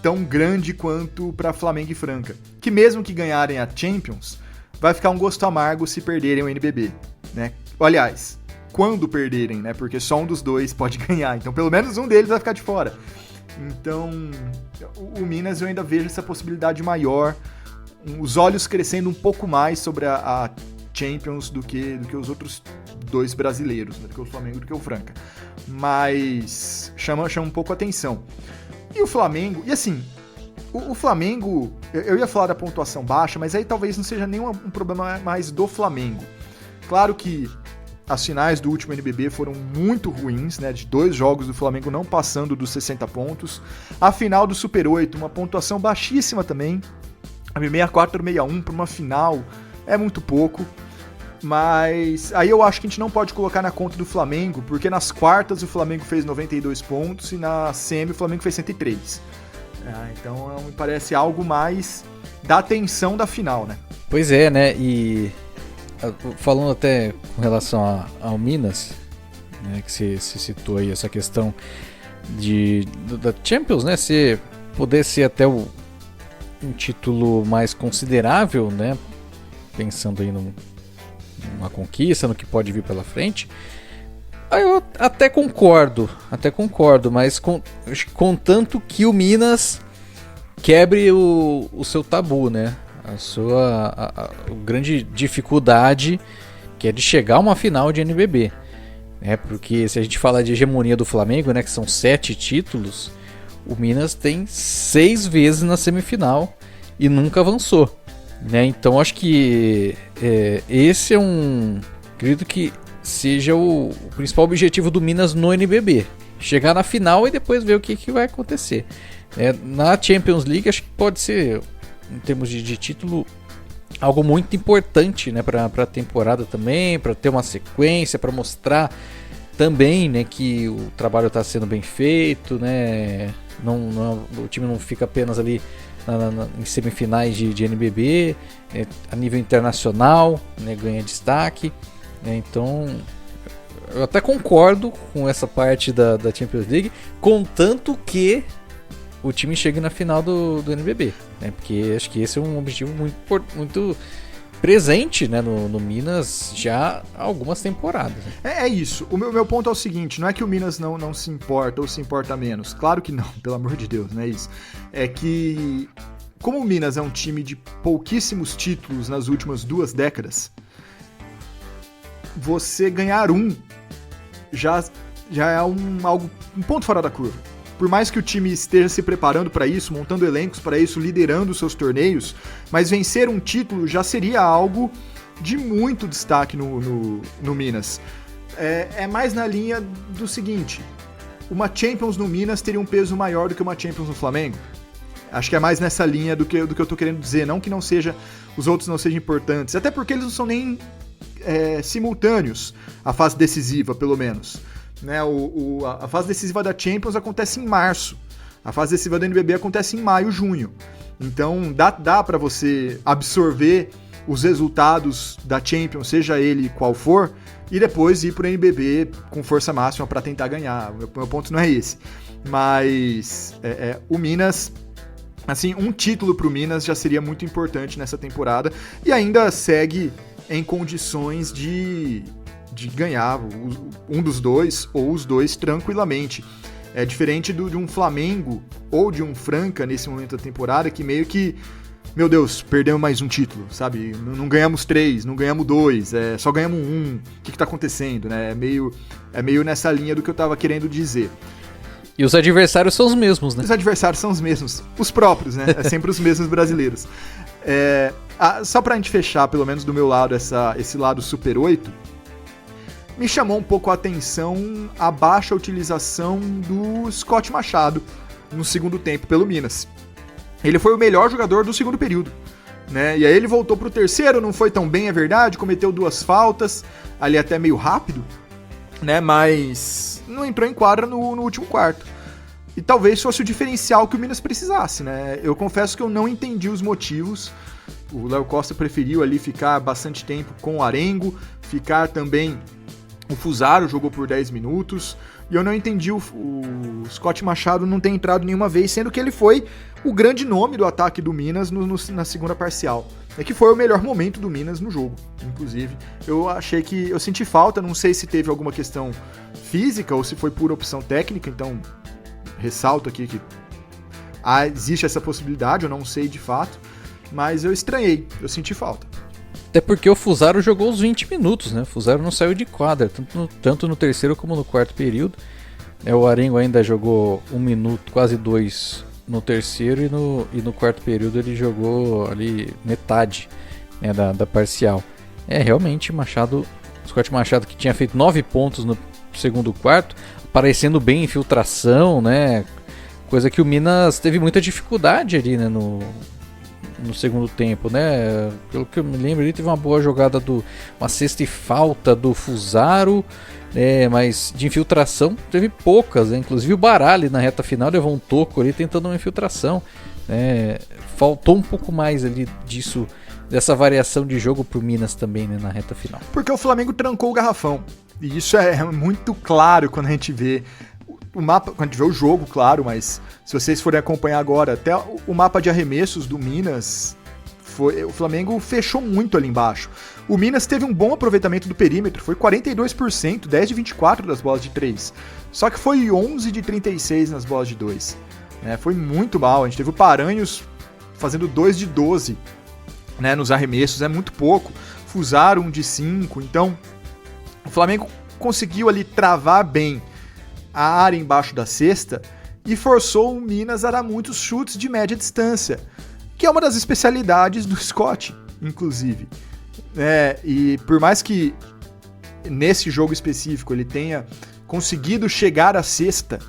tão grande quanto para Flamengo e Franca. Que mesmo que ganharem a Champions, vai ficar um gosto amargo se perderem o NBB, né? Aliás, quando perderem, né? Porque só um dos dois pode ganhar. Então, pelo menos um deles vai ficar de fora. Então, o Minas eu ainda vejo essa possibilidade maior, os olhos crescendo um pouco mais sobre a Champions do que os outros dois brasileiros, né? Do que o Flamengo e do que o Franca. Mas chama um pouco a atenção. E o Flamengo, e assim, o Flamengo, eu ia falar da pontuação baixa, mas aí talvez não seja nenhum um problema mais do Flamengo. Claro que as finais do último NBB foram muito ruins, né? De 2 jogos do Flamengo não passando dos 60 pontos. A final do Super 8, uma pontuação baixíssima também. 64-61 para uma final é muito pouco. Mas aí eu acho que a gente não pode colocar na conta do Flamengo, porque nas quartas o Flamengo fez 92 pontos e na semi o Flamengo fez 103. Então me parece algo mais da tensão da final, né? Pois é, né? E falando até com relação ao Minas, né, que você citou aí essa questão da Champions, né? Se poder ser até um título mais considerável, né? Pensando aí numa conquista, no que pode vir pela frente. Aí eu até concordo, mas contanto que o Minas quebre o seu tabu, né? A grande dificuldade que é de chegar a uma final de NBB, né? Porque se a gente falar de hegemonia do Flamengo, né, que são 7 títulos, o Minas tem 6 vezes na semifinal e nunca avançou, né? Então acho que esse acredito que seja o principal objetivo do Minas no NBB, chegar na final e depois ver o que vai acontecer. Na Champions League acho que pode ser, em termos de título, algo muito importante, né, para a temporada também, para ter uma sequência, para mostrar também, né, que o trabalho está sendo bem feito, né, o time não fica apenas ali em semifinais de NBB, a nível internacional, né, ganha destaque, né, então eu até concordo com essa parte da Champions League, contanto que o time chegue na final do NBB, né? Porque acho que esse é um objetivo muito presente, né, no Minas já há algumas temporadas. É isso. O meu ponto é o seguinte, não é que o Minas não se importa ou se importa menos. Claro que não, pelo amor de Deus, não é isso. É que, como o Minas é um time de pouquíssimos títulos nas últimas 2 décadas, você ganhar já é um ponto fora da curva. Por mais que o time esteja se preparando para isso, montando elencos para isso, liderando os seus torneios, mas vencer um título já seria algo de muito destaque no Minas. É mais na linha do seguinte, uma Champions no Minas teria um peso maior do que uma Champions no Flamengo. Acho que é mais nessa linha do que eu tô querendo dizer, não que os outros não sejam importantes, até porque eles não são nem simultâneos, a fase decisiva, pelo menos. Né, a fase decisiva da Champions acontece em março, a fase decisiva do NBB acontece em maio, junho. Então dá para você absorver os resultados da Champions, seja ele qual for, e depois ir pro NBB com força máxima para tentar ganhar. O meu ponto não é esse. Mas o Minas, assim, um título pro Minas já seria muito importante nessa temporada e ainda segue em condições de ganhar um dos dois ou os dois tranquilamente. É diferente de um Flamengo ou de um Franca nesse momento da temporada que meio que, meu Deus, perdemos mais um título, sabe? Não ganhamos 3, não ganhamos 2, só ganhamos 1. O que tá acontecendo, né? É meio nessa linha do que eu tava querendo dizer. E os adversários são os mesmos, né? Os adversários são os mesmos, os próprios, né? É sempre os mesmos brasileiros. Só pra gente fechar, pelo menos do meu lado, esse lado Super 8, me chamou um pouco a atenção a baixa utilização do Scott Machado no segundo tempo pelo Minas. Ele foi o melhor jogador do segundo período. né? E aí ele voltou pro terceiro, não foi tão bem, é verdade, cometeu 2 faltas, ali até meio rápido, né? Mas não entrou em quadra no último quarto. E talvez fosse o diferencial que o Minas precisasse, né? Eu confesso que eu não entendi os motivos. O Léo Costa preferiu ali ficar bastante tempo com o Arengo, ficar também... O Fusaro jogou por 10 minutos, e eu não entendi o Scott Machado não ter entrado nenhuma vez, sendo que ele foi o grande nome do ataque do Minas na segunda parcial. É que foi o melhor momento do Minas no jogo, inclusive. Eu senti falta, não sei se teve alguma questão física ou se foi pura opção técnica, então ressalto aqui que existe essa possibilidade, eu não sei de fato, mas eu estranhei, eu senti falta. Até porque o Fusaro jogou os 20 minutos, né? O Fusaro não saiu de quadra, tanto no terceiro como no quarto período. O Arengo ainda jogou 1 minuto, quase 2 no terceiro, e no quarto período ele jogou ali metade, né, da parcial. Realmente Scott Machado, que tinha feito 9 pontos no segundo quarto, aparecendo bem em infiltração, né? Coisa que o Minas teve muita dificuldade ali, né, no segundo tempo, né? Pelo que eu me lembro, ele teve uma boa jogada uma cesta e falta do Fusaro, mas de infiltração teve poucas, né? Inclusive o Baralli na reta final levou um toco ali tentando uma infiltração, né? Faltou um pouco mais ali dessa variação de jogo pro Minas também, né, na reta final. Porque o Flamengo trancou o garrafão, e isso é muito claro quando a gente vê o mapa, quando a gente vê o jogo, claro, mas se vocês forem acompanhar agora, até o mapa de arremessos do Minas, o Flamengo fechou muito ali embaixo. O Minas teve um bom aproveitamento do perímetro, foi 42%, 10 de 24 das bolas de 3. Só que foi 11 de 36 nas bolas de 2. Né? Foi muito mal, a gente teve o Paranhos fazendo 2 de 12, né, nos arremessos, é muito pouco. Fusaro 1 de 5, então o Flamengo conseguiu ali travar bem a área embaixo da cesta e forçou o Minas a dar muitos chutes de média distância, que é uma das especialidades do Scott, inclusive. E por mais que nesse jogo específico ele tenha conseguido chegar à cesta,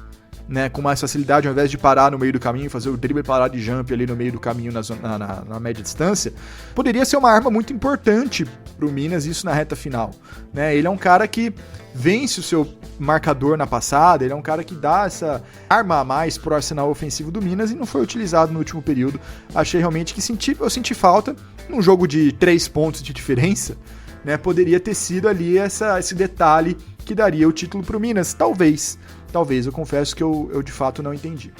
né, com mais facilidade, ao invés de parar no meio do caminho, fazer o drible e parar de jump ali no meio do caminho na média distância, poderia ser uma arma muito importante pro Minas, isso na reta final. Né? Ele é um cara que vence o seu marcador na passada, ele é um cara que dá essa arma a mais pro arsenal ofensivo do Minas e não foi utilizado no último período. Achei realmente que eu senti falta num jogo de 3 pontos de diferença, né? Poderia ter sido ali esse detalhe que daria o título pro Minas, talvez, eu confesso que eu de fato não entendi.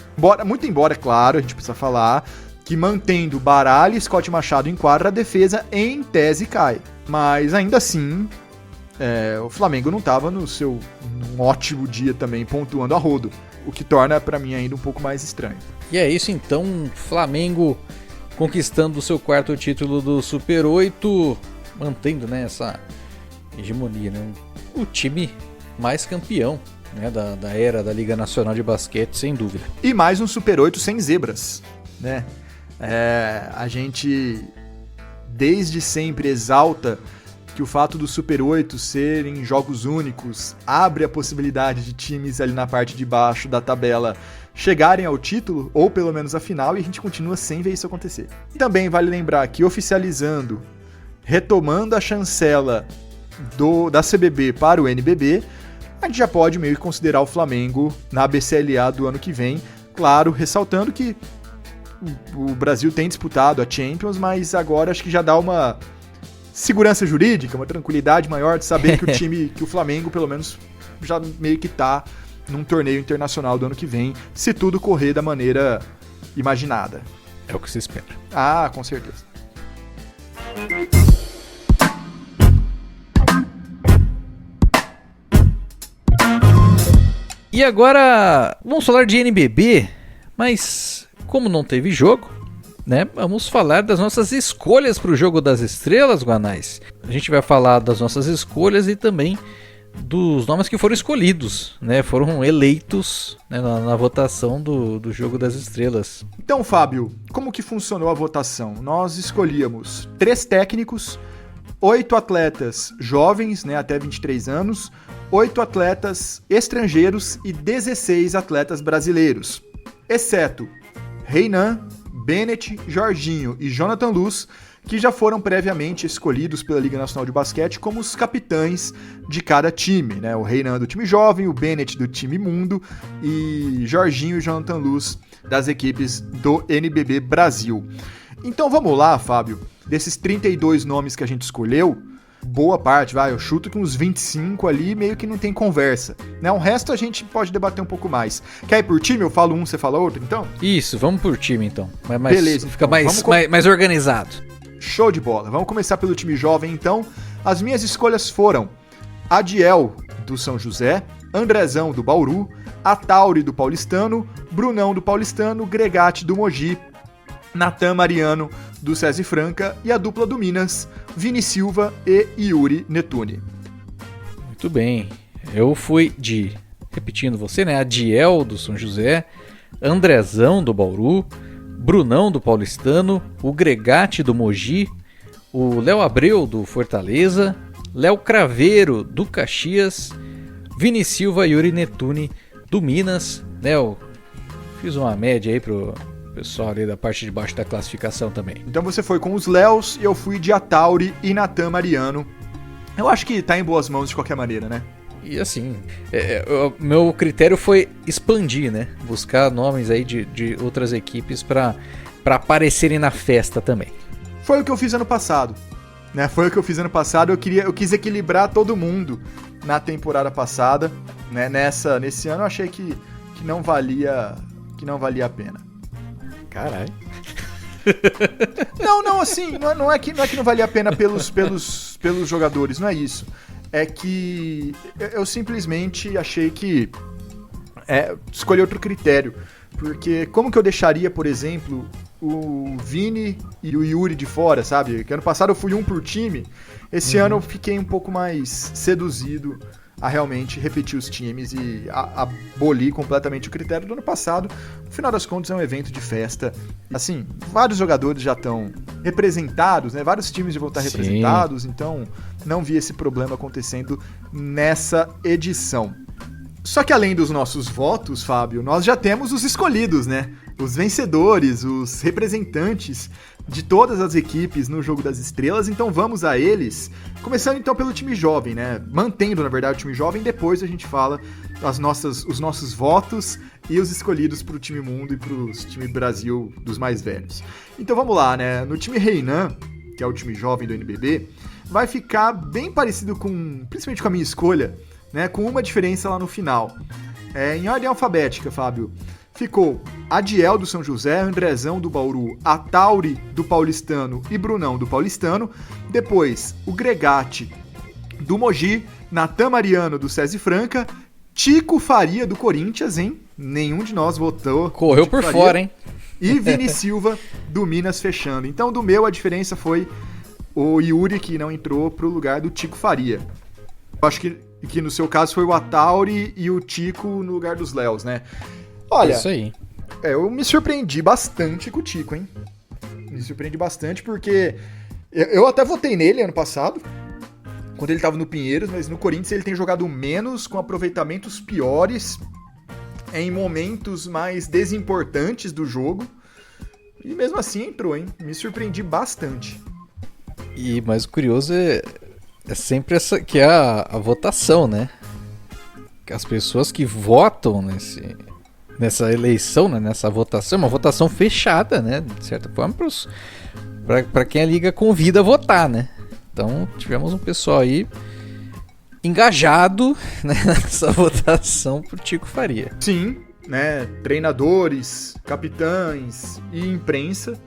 Muito embora, é claro, a gente precisa falar que mantendo Baralli e Scott Machado em quadra, a defesa em tese cai. Mas ainda assim, o Flamengo não estava num ótimo dia também, pontuando a rodo, o que torna para mim ainda um pouco mais estranho. E é isso então, Flamengo conquistando o seu 4º título do Super 8, mantendo, né, essa hegemonia, né? O time mais campeão, né, da era da Liga Nacional de Basquete, sem dúvida. E mais um Super 8 sem zebras, né? A gente desde sempre exalta que o fato do Super 8 serem jogos únicos abre a possibilidade de times ali na parte de baixo da tabela chegarem ao título, ou pelo menos à final, e a gente continua sem ver isso acontecer. E também vale lembrar que oficializando, retomando a chancela da CBB para o NBB, a gente já pode meio que considerar o Flamengo na BCLA do ano que vem, claro, ressaltando que o Brasil tem disputado a Champions, mas agora acho que já dá uma segurança jurídica, uma tranquilidade maior de saber que o time, que o Flamengo pelo menos já meio que tá num torneio internacional do ano que vem, se tudo correr da maneira imaginada. É o que se espera. Ah, com certeza. E agora, vamos falar de NBB, mas como não teve jogo, né, vamos falar das nossas escolhas para o Jogo das Estrelas, Guanais. A gente vai falar das nossas escolhas e também dos nomes que foram escolhidos, né, foram eleitos, né, na votação do Jogo das Estrelas. Então, Fábio, como que funcionou a votação? Nós escolhíamos 3 técnicos, 8 atletas jovens, né, até 23 anos, 8 atletas estrangeiros e 16 atletas brasileiros, exceto Reinan, Bennett, Jorginho e Jonathan Luz, que já foram previamente escolhidos pela Liga Nacional de Basquete como os capitães de cada time, né? O Reinan do time jovem, o Bennett do time mundo e Jorginho e Jonathan Luz das equipes do NBB Brasil. Então vamos lá, Fábio, desses 32 nomes que a gente escolheu, boa parte, eu chuto que uns 25 ali meio que não tem conversa, né? O resto a gente pode debater um pouco mais. Quer ir por time? Eu falo um, você fala outro, então? Isso, vamos por time então. Beleza. Fica mais organizado. Show de bola. Vamos começar pelo time jovem, então. As minhas escolhas foram Adiel, do São José, Andrezão, do Bauru, Atauri, do Paulistano, Brunão, do Paulistano, Gregatti, do Mogi, Natan Mariano, do César Franca e a dupla do Minas, Vini Silva e Yuri Netune. Muito bem. Eu fui repetindo você, né? Adiel, do São José, Andrezão, do Bauru, Brunão do Paulistano, o Gregatti do Mogi, o Léo Abreu do Fortaleza, Léo Craveiro do Caxias, Vini Silva e Yuri Netune do Minas. Léo, fiz uma média aí pro pessoal ali da parte de baixo da classificação também. Então você foi com os Léos e eu fui de Atauri e Natan Mariano. Eu acho que tá em boas mãos de qualquer maneira, né? E assim, meu critério foi expandir, né? Buscar nomes aí de outras equipes para aparecerem na festa também. Foi o que eu fiz ano passado, né? Eu quis equilibrar todo mundo na temporada passada, né? Nesse ano eu achei que não valia a pena. Caralho. Não, assim, não é que não valia a pena pelos jogadores, não é isso. É que eu simplesmente achei que escolhi outro critério. Porque como que eu deixaria, por exemplo, o Vini e o Yuri de fora, sabe? Que ano passado eu fui um por time, esse ano eu fiquei um pouco mais seduzido a realmente repetir os times e abolir completamente o critério do ano passado. No final das contas é um evento de festa. Assim, vários jogadores já estão representados, né? Vários times já vão estar representados, então não vi esse problema acontecendo nessa edição. Só que além dos nossos votos, Fábio, nós já temos os escolhidos, né? Os vencedores, os representantes de todas as equipes no Jogo das Estrelas, então vamos a eles. Começando então pelo time jovem, né? Mantendo, na verdade, o time jovem, depois a gente fala os nossos votos e os escolhidos para o time mundo e para o time Brasil dos mais velhos. Então vamos lá, né? No time Reinan, que é o time jovem do NBB, vai ficar bem parecido principalmente com a minha escolha, né? Com uma diferença lá no final. Em ordem alfabética, Fábio, ficou Adiel do São José, Andrezão do Bauru, Atauri do Paulistano e Brunão do Paulistano. Depois, o Gregatti do Mogi, Natan Mariano do César Franca, Tico Faria do Corinthians, hein? Nenhum de nós votou. Correu Tico por Faria. fora, hein? E Vini Silva do Minas fechando. Então, do meu, a diferença foi o Yuri, que não entrou pro lugar do Tico Faria. Eu acho que no seu caso foi o Atauri e o Tico no lugar dos Léos, né? Olha, isso aí. Eu me surpreendi bastante com o Tico, hein? Me surpreendi bastante porque eu até votei nele ano passado, quando ele tava no Pinheiros, mas no Corinthians ele tem jogado menos, com aproveitamentos piores, em momentos mais desimportantes do jogo. E mesmo assim entrou, hein? Me surpreendi bastante. Mas o curioso é sempre essa que é a votação, né? As pessoas que votam nessa eleição, né? Nessa votação, uma votação fechada, né? De certa forma, para quem a Liga convida a votar, né? Então tivemos um pessoal aí engajado, né, nessa votação pro Tico Faria. Sim, né? Treinadores, capitães e imprensa,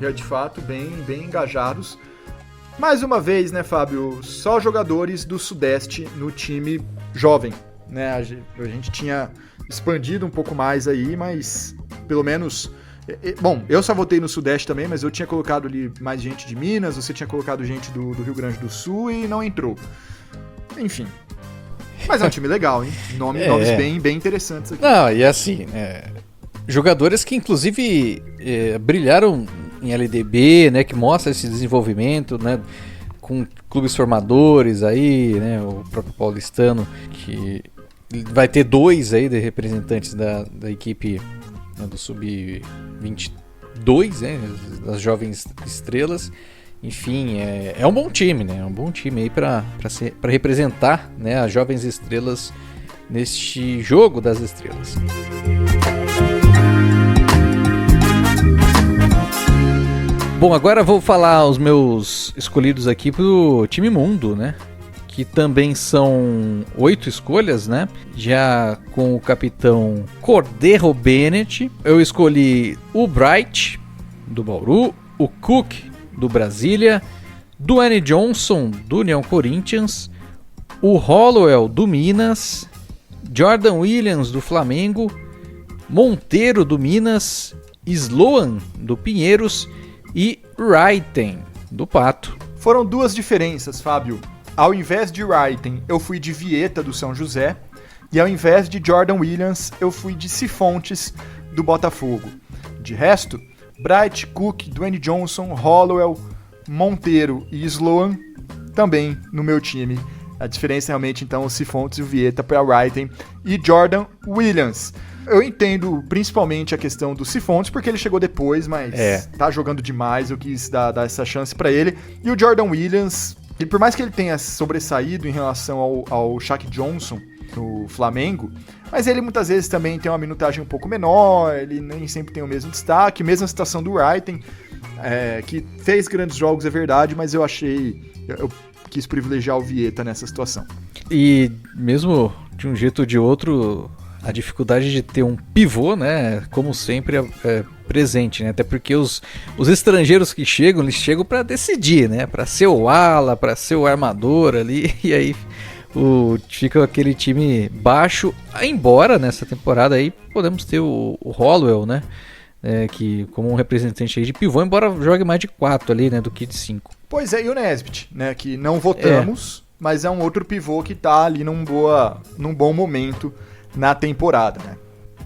já de fato bem engajados. Mais uma vez, né, Fábio, só jogadores do Sudeste no time jovem, né? A gente tinha expandido um pouco mais aí, mas pelo menos... Bom, eu só votei no Sudeste também, mas eu tinha colocado ali mais gente de Minas, você tinha colocado gente do Rio Grande do Sul e não entrou. Enfim. Mas é um time legal, hein? Nomes bem interessantes aqui. Não, e assim, jogadores que inclusive brilharam em LDB, né? Que mostra esse desenvolvimento, né? Com clubes formadores aí, né? O próprio Paulistano, que vai ter 2 aí de representantes da equipe, né, do Sub-23, 2, né, das jovens estrelas. Enfim, é um bom time, né? É um bom time aí para representar, né, as jovens estrelas neste jogo das estrelas. Bom, agora vou falar os meus escolhidos aqui pro time mundo, né? Que também são 8 escolhas, né? Já com o capitão Cordero Bennett. Eu escolhi o Bright, do Bauru, o Cook, do Brasília, Dwayne Johnson, do União Corinthians, o Hollowell, do Minas, Jordan Williams, do Flamengo, Monteiro, do Minas, Sloan, do Pinheiros e Wrighten, do Pato. Foram 2 diferenças, Fábio. Ao invés de Wrighten, eu fui de Vieta, do São José, e ao invés de Jordan Williams, eu fui de Cifontes, do Botafogo. De resto, Bright, Cook, Dwayne Johnson, Hollowell, Monteiro e Sloan também no meu time. A diferença é realmente, então, o Cifontes e o Vieta para Wrighten e Jordan Williams. Eu entendo principalmente a questão do Cifontes, porque ele chegou depois, mas tá jogando demais, eu quis dar essa chance para ele. E o Jordan Williams, e por mais que ele tenha sobressaído em relação ao Shaq Johnson no Flamengo, mas ele muitas vezes também tem uma minutagem um pouco menor, ele nem sempre tem o mesmo destaque, mesma situação do Wrighten, que fez grandes jogos, é verdade, mas eu quis privilegiar o Vieta nessa situação. E mesmo de um jeito ou de outro, a dificuldade de ter um pivô, né, como sempre é presente, né, até porque os estrangeiros que chegam, eles chegam para decidir, né, para ser o ala, para ser o armador ali, e aí fica aquele time baixo, embora nessa temporada aí podemos ter o Hollowell, né, que como um representante aí de pivô, embora jogue mais de 4 ali, né, do que de 5. Pois é, e o Nesbitt, né, que não votamos, mas é um outro pivô que tá ali num bom momento na temporada, né.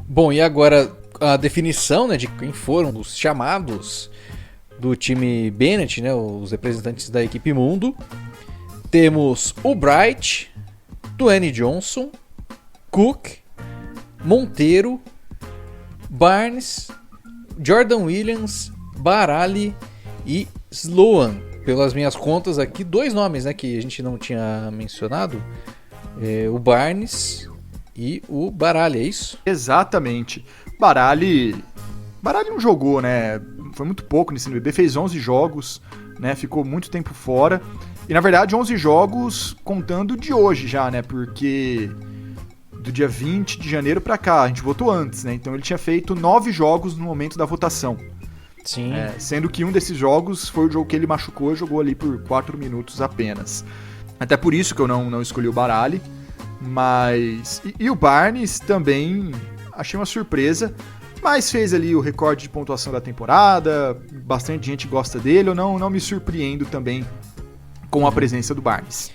Bom, e agora a definição, né, de quem foram os chamados do time Bennett, né, os representantes da equipe mundo. Temos o Bright, Dwayne Johnson, Cook, Monteiro, Barnes, Jordan Williams, Barali e Sloan. Pelas minhas contas aqui, 2 nomes, né, que a gente não tinha mencionado. O Barnes e o Barali, é isso? Exatamente. Barali não jogou, né? Foi muito pouco nesse NBB, fez 11 jogos, né? Ficou muito tempo fora. E na verdade 11 jogos contando de hoje já, né? Porque do dia 20 de janeiro pra cá, a gente votou antes, né? Então ele tinha feito 9 jogos no momento da votação. Sim. Sendo que um desses jogos foi o jogo que ele machucou, jogou ali por 4 minutos apenas. Até por isso que eu não escolhi o Barali. Mas... E o Barnes também achei uma surpresa, mas fez ali o recorde de pontuação da temporada, bastante gente gosta dele, eu não me surpreendo também com a presença do Barnes.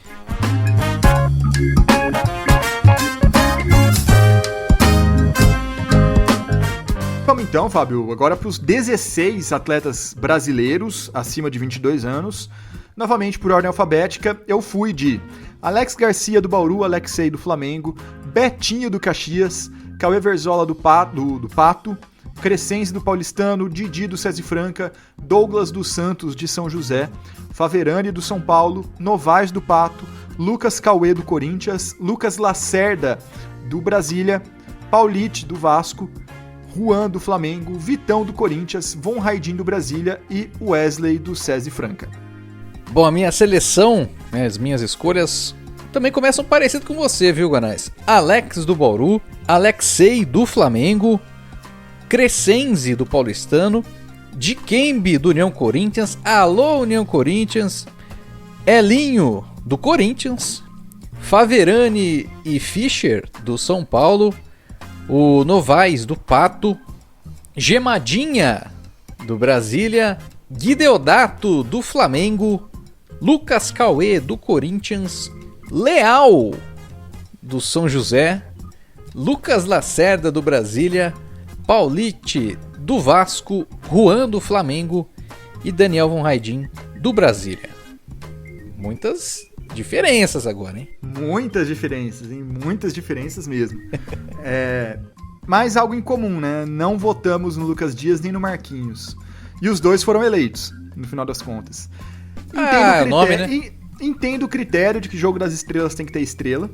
Vamos então, Fábio, agora para os 16 atletas brasileiros acima de 22 anos. Novamente, por ordem alfabética, eu fui de Alex Garcia do Bauru, Alexei do Flamengo, Betinho do Caxias, Cauê Verzola do Pato, Crescense do Paulistano, Didi do César Franca, Douglas dos Santos de São José, Faverani do São Paulo, Novaes do Pato, Lucas Cauê do Corinthians, Lucas Lacerda do Brasília, Paulite do Vasco, Juan do Flamengo, Vitão do Corinthians, Von Raidin do Brasília e Wesley do César Franca. Bom, a minha seleção, né, as minhas escolhas também começam parecido com você, viu, Guanais? Alex do Bauru, Alexei do Flamengo, Crescense do Paulistano, Dikembe do União Corinthians, alô União Corinthians, Elinho do Corinthians, Faverani e Fischer do São Paulo, o Novaes do Pato, Gemadinha do Brasília, Guideodato do Flamengo, Lucas Cauê do Corinthians, Leal do São José, Lucas Lacerda do Brasília, Paulite do Vasco, Juan do Flamengo e Daniel Von Raidin do Brasília. Muitas diferenças agora, hein? Muitas diferenças, hein? Muitas diferenças mesmo. Mas algo em comum, né? Não votamos no Lucas Dias nem no Marquinhos. E os dois foram eleitos, no final das contas. Nome, né? Entendo o critério de que Jogo das Estrelas tem que ter estrela.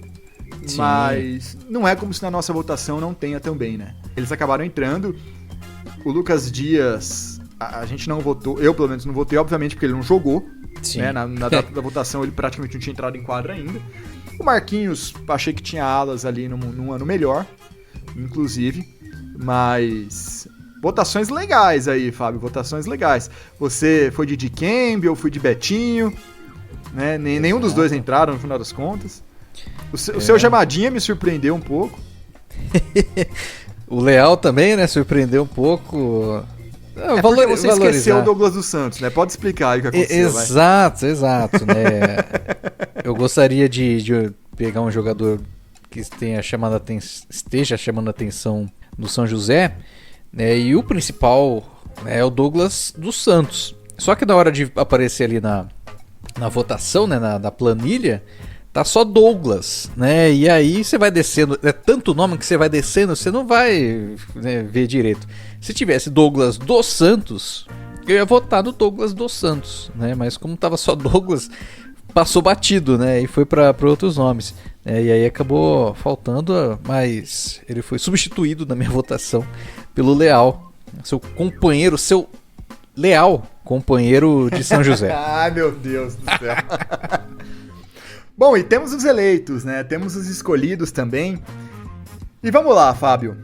Sim. Mas não é como se na nossa votação não tenha também, né? Eles acabaram entrando. O Lucas Dias, a gente não votou, eu pelo menos não votei, obviamente, porque ele não jogou. Né? Na data da votação ele praticamente não tinha entrado em quadra ainda. O Marquinhos, achei que tinha alas ali num ano melhor, inclusive. Mas votações legais aí, Fábio, votações legais. Você foi de Dikembe ou foi de Betinho, né? Nenhum dos dois entraram no final das contas. O seu Gemadinha me surpreendeu um pouco. O Leal também, né? Surpreendeu um pouco. Porque você esqueceu o Douglas dos Santos, né? Pode explicar aí o que aconteceu. Exato, né? Eu gostaria de pegar um jogador que esteja chamando a atenção do São José, né? E o principal, né, é o Douglas dos Santos. Só que na hora de aparecer ali na votação, né, na planilha, tá só Douglas, né? E aí você vai descendo, é tanto nome que você vai descendo, você não vai, né, ver direito. Se tivesse Douglas dos Santos, eu ia votar no Douglas dos Santos, né? Mas como tava só Douglas, passou batido, né? E foi para outros nomes. E aí acabou faltando, mas ele foi substituído na minha votação pelo Leal, seu companheiro, seu leal companheiro de São José. Ai, meu Deus do céu. Bom, e temos os eleitos, né? Temos os escolhidos também. E vamos lá, Fábio.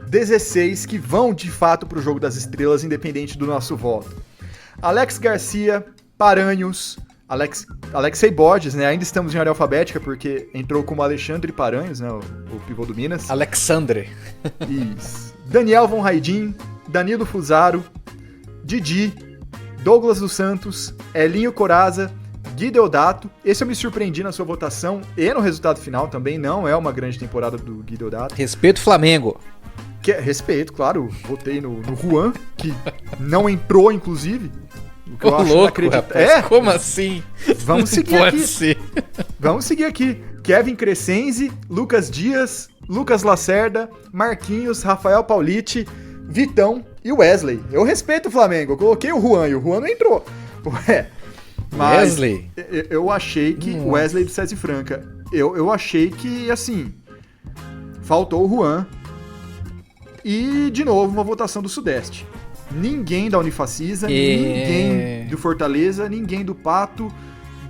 16 que vão de fato pro Jogo das Estrelas, independente do nosso voto. Alex Garcia, Paranhos, Alexei Borges, né? Ainda estamos em ordem alfabética, porque entrou como Alexandre Paranhos, né? O pivô do Minas. Alexandre. Isso. Daniel Von Raidin, Danilo Fusaro, Didi, Douglas dos Santos, Elinho Coraza, Gui Deodato. Esse eu me surpreendi na sua votação e no resultado final também. Não é uma grande temporada do Gui Deodato. Respeito Flamengo. Respeito, claro. Votei no Juan, que não entrou, inclusive. O que eu acho louco, inacreditável. Rapaz, como assim? Vamos seguir Pode aqui. Ser. Vamos seguir aqui. Kevin Crescenzi, Lucas Dias, Lucas Lacerda, Marquinhos, Rafael Paulite, Vitão e Wesley. Eu respeito o Flamengo. Eu coloquei o Juan e o Juan não entrou. Ué. Mas Wesley? Eu achei que... Wesley do César Franca. Eu achei que, assim... Faltou o Juan. E, de novo, uma votação do Sudeste. Ninguém da Unifacisa, ninguém do Fortaleza, ninguém do Pato,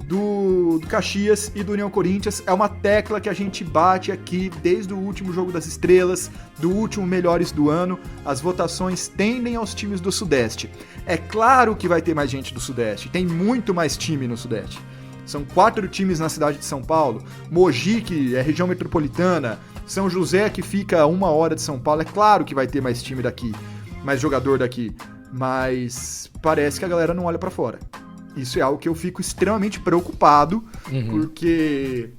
do Caxias e do União Corinthians. É uma tecla que a gente bate aqui desde o último Jogo das Estrelas, do último Melhores do Ano. As votações tendem aos times do Sudeste. É claro que vai ter mais gente do Sudeste, tem muito mais time no Sudeste. São 4 times na cidade de São Paulo, Mogi, que é região metropolitana, São José, que fica a 1 hora de São Paulo. É claro que vai ter mais time daqui, mais jogador daqui, mas parece que a galera não olha pra fora. Isso é algo que eu fico extremamente preocupado, porque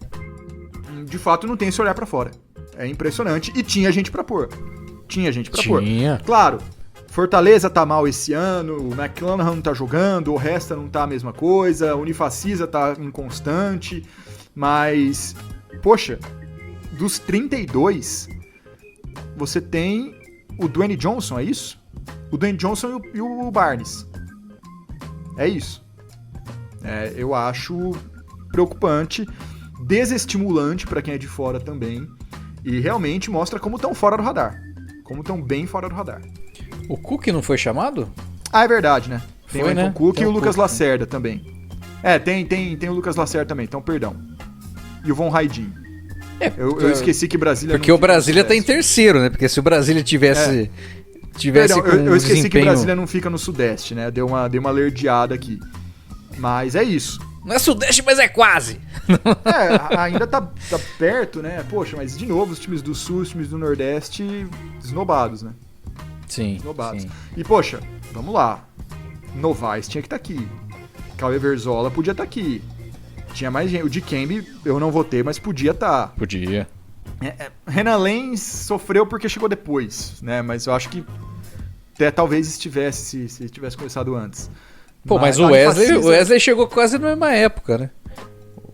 de fato não tem esse olhar pra fora. É impressionante, e tinha gente pra pôr. Pôr. Claro, Fortaleza tá mal esse ano, o McClanahan não tá jogando, o Resta não tá a mesma coisa, a Unifacisa tá inconstante, mas, poxa, dos 32, você tem o Dwayne Johnson, é isso? O Dwayne Johnson e o Barnes. É isso. Eu acho preocupante, desestimulante pra quem é de fora também, e realmente mostra como estão fora do radar. Como estão bem fora do radar. O Cook não foi chamado? Ah, é verdade, né? Tem foi, o Anton né? Cook Tem e o Lucas Cook, Lacerda também. Tem o Lucas Lacerda também, então perdão. E o Von Raidin. Eu esqueci que Brasília... Porque o Brasília tá em terceiro, né? Porque se o Brasília tivesse Perdão, com eu esqueci desempenho... que Brasília não fica no Sudeste, né? Dei uma lerdeada aqui. Mas é isso. Não é Sudeste, mas é quase. Ainda tá perto, né? Poxa, mas de novo, os times do Sul, os times do Nordeste, esnobados, né? Sim, Esnobados. sim. E, poxa, vamos lá. Novaes tinha que estar aqui. Cauê Verzola podia estar aqui. Tinha mais gente. O Dikembe eu não votei, mas podia estar. Podia. Renan Lenz sofreu porque chegou depois, né? Mas eu acho que até talvez estivesse, se tivesse começado antes. Pô, mas o Wesley chegou quase na mesma época, né?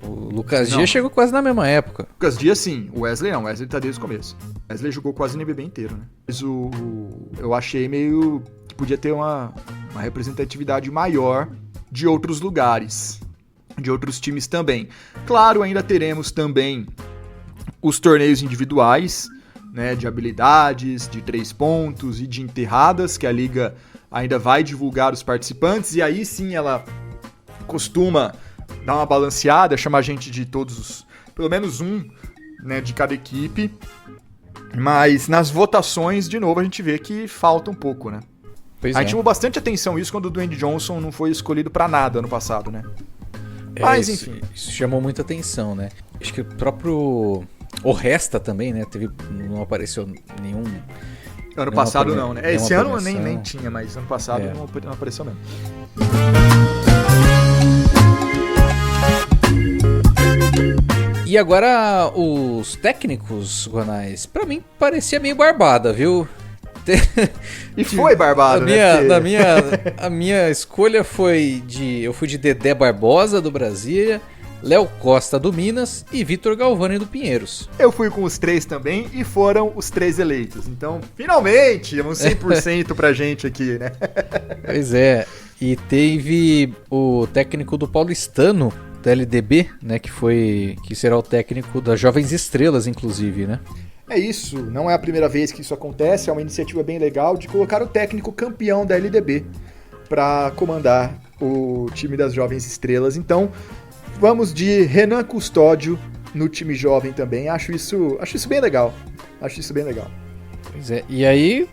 O Lucas Dias chegou quase na mesma época. Lucas Dias, sim. O Wesley não. O Wesley tá desde o começo. O Wesley jogou quase o NBB inteiro, né? Mas eu achei meio... que podia ter uma uma representatividade maior de outros lugares, de outros times também. Claro, ainda teremos também os torneios individuais, né, de habilidades, de 3 pontos e de enterradas, que a liga ainda vai divulgar os participantes, e aí sim ela costuma dar uma balanceada, chamar gente de todos, pelo menos um, né, de cada equipe, mas nas votações, de novo, a gente vê que falta um pouco, né? Pois a gente chamou bastante atenção isso quando o Dwayne Johnson não foi escolhido pra nada ano passado, né? Mas, enfim. Isso chamou muita atenção, né? Acho que o próprio... O Resta também, né? Não apareceu nenhum... Ano passado não, né? Esse ano nem tinha, mas ano passado não apareceu mesmo. E agora os técnicos, Guanais, pra mim parecia meio barbada, viu? E foi barbado, A minha escolha foi eu fui de Dedé Barbosa do Brasília, Léo Costa do Minas e Vitor Galvani do Pinheiros. Eu fui com os 3 também e foram os 3 eleitos. Então, finalmente, um 100% pra gente aqui, né? Pois é. E teve o técnico do Paulistano, da LDB, né, que será o técnico das Jovens Estrelas, inclusive, né? É isso, não é a primeira vez que isso acontece, é uma iniciativa bem legal de colocar o técnico campeão da LDB para comandar o time das Jovens Estrelas. Então, vamos de Renan Custódio no time jovem também. Acho isso bem legal. Pois é, e aí